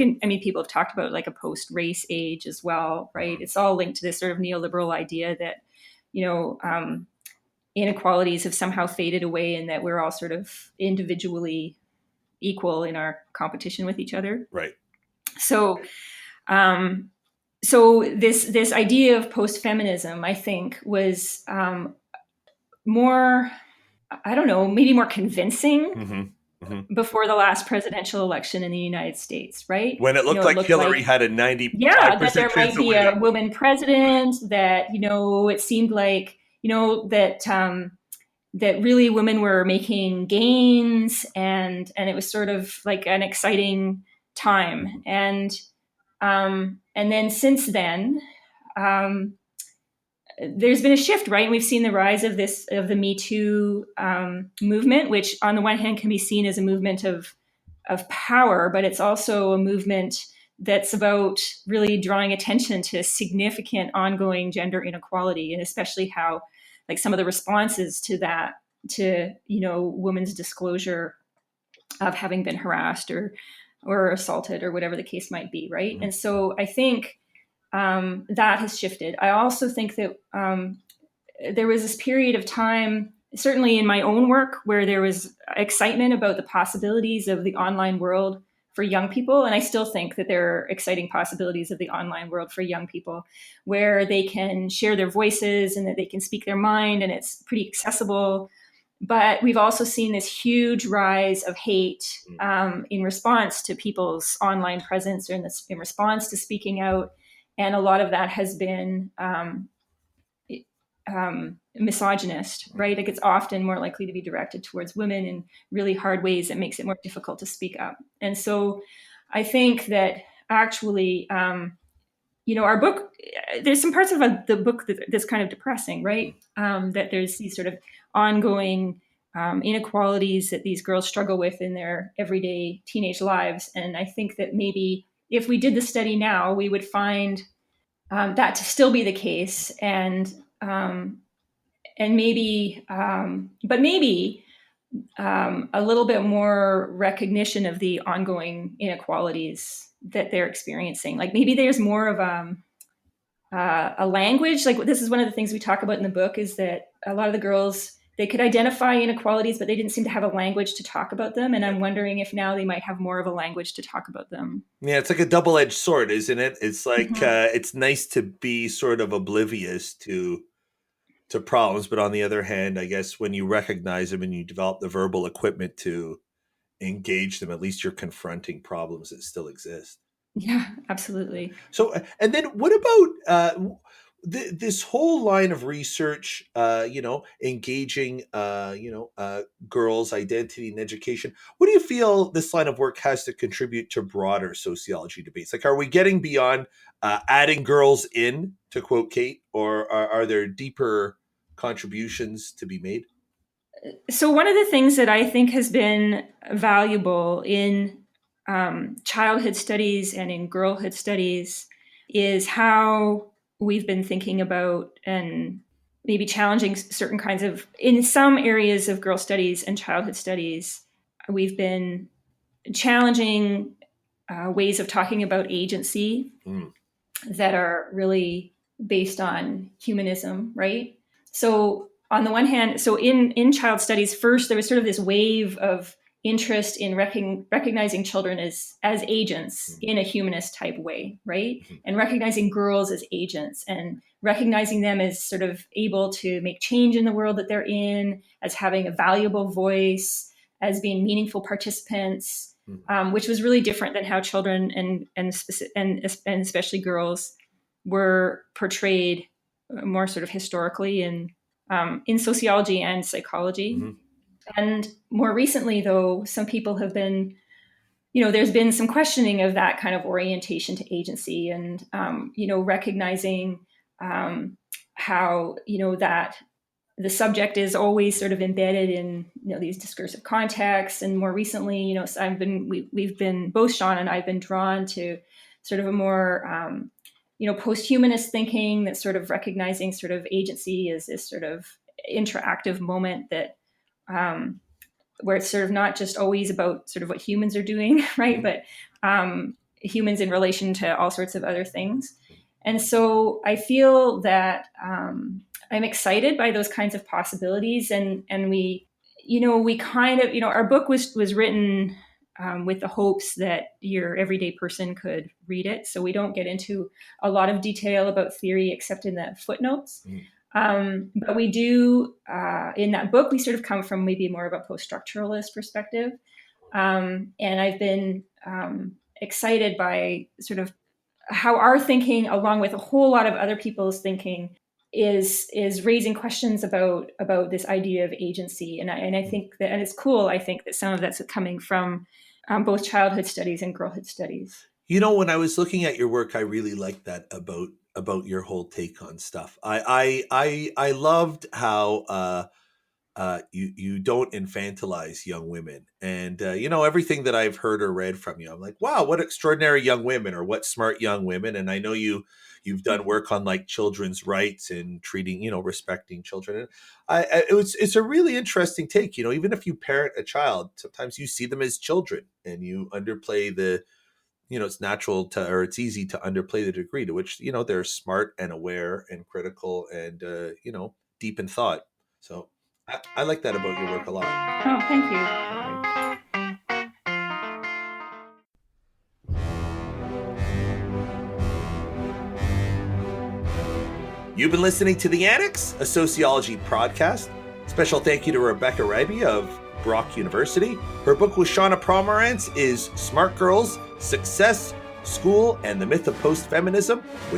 S3: people have talked about like a post-race age as well, right? It's all linked to this sort of neoliberal idea that, inequalities have somehow faded away and that we're all sort of individually equal in our competition with each other.
S1: Right.
S3: So, so this idea of post-feminism, I think, was more, I don't know, maybe more convincing before the last presidential election in the United States, right?
S1: When it looked like Hillary had a 95%
S3: that there might be a woman president, that, it seemed like, that really women were making gains, and it was sort of like an exciting time. And then since then, there's been a shift, right? And we've seen the rise of the Me Too movement, which on the one hand can be seen as a movement of power, but it's also a movement that's about really drawing attention to significant ongoing gender inequality, and especially how, like, some of the responses to that, to women's disclosure of having been harassed or assaulted or whatever the case might be, right? And so I think that has shifted. I also think that there was this period of time, certainly in my own work, where there was excitement about the possibilities of the online world for young people. And I still think that there are exciting possibilities of the online world for young people, where they can share their voices and that they can speak their mind, and it's pretty accessible. But we've also seen this huge rise of hate in response to people's online presence, or in response to speaking out. And a lot of that has been misogynist, right? Like, it's often more likely to be directed towards women in really hard ways that makes it more difficult to speak up. And so I think that actually, our book, there's some parts of the book that's kind of depressing, right? That there's these sort of ongoing inequalities that these girls struggle with in their everyday teenage lives. And I think that maybe if we did the study now, we would find that to still be the case, and maybe, but maybe a little bit more recognition of the ongoing inequalities that they're experiencing. Like, maybe there's more of a language. Like, this is one of the things we talk about in the book, is that a lot of the girls, they could identify inequalities, but they didn't seem to have a language to talk about them. And I'm wondering if now they might have more of a language to talk about them.
S1: Yeah, it's like a double-edged sword, isn't it? It's like it's nice to be sort of oblivious to problems, but on the other hand, I guess when you recognize them and you develop the verbal equipment to engage them, at least you're confronting problems that still exist.
S3: Yeah, absolutely.
S1: So, and then what about this whole line of research, engaging, girls' identity and education? What do you feel this line of work has to contribute to broader sociology debates? Like, are we getting beyond adding girls in, to quote Kate, or are there deeper contributions to be made?
S3: So one of the things that I think has been valuable in childhood studies and in girlhood studies is how we've been thinking about and maybe challenging certain kinds of, in some areas of girl studies and childhood studies, we've been challenging ways of talking about agency that are really based on humanism, right? So on the one hand, so in child studies, first there was sort of this wave of interest in recognizing children as agents in a humanist type way, right? And recognizing girls as agents, and recognizing them as sort of able to make change in the world that they're in, as having a valuable voice, as being meaningful participants, which was really different than how children and especially girls were portrayed more sort of historically in sociology and psychology. And more recently, though, some people have been, there's been some questioning of that kind of orientation to agency, and, recognizing how, that the subject is always sort of embedded in, these discursive contexts. And more recently, we've been, both Sean and I've been drawn to sort of a more post-humanist thinking that's sort of recognizing sort of agency as this sort of interactive moment that where it's sort of not just always about sort of what humans are doing, right? But humans in relation to all sorts of other things. And so I feel that I'm excited by those kinds of possibilities. And we kind of, our book was written with the hopes that your everyday person could read it. So we don't get into a lot of detail about theory except in the footnotes. But we do, in that book, we sort of come from maybe more of a post-structuralist perspective. And I've been excited by sort of how our thinking, along with a whole lot of other people's thinking, is raising questions about this idea of agency. And I think that, and it's cool, I think that some of that's coming from both childhood studies and girlhood studies.
S1: When I was looking at your work, I really liked that about your whole take on stuff. I loved how you don't infantilize young women, and everything that I've heard or read from you, I'm like, wow, what extraordinary young women, or what smart young women. And I know you've done work on like children's rights and treating, respecting children. And it's a really interesting take. Even if you parent a child, sometimes you see them as children, and you underplay the. It's natural or it's easy to underplay the degree to which, they're smart and aware and critical and, deep in thought. So I like that about your work a lot.
S3: Oh, thank
S1: you. You've been listening to The Annex, a sociology podcast. Special thank you to Rebecca Raby of Brock University. Her book with Shauna Pomerantz is Smart Girls, Success, School, and the Myth of Post-Feminism.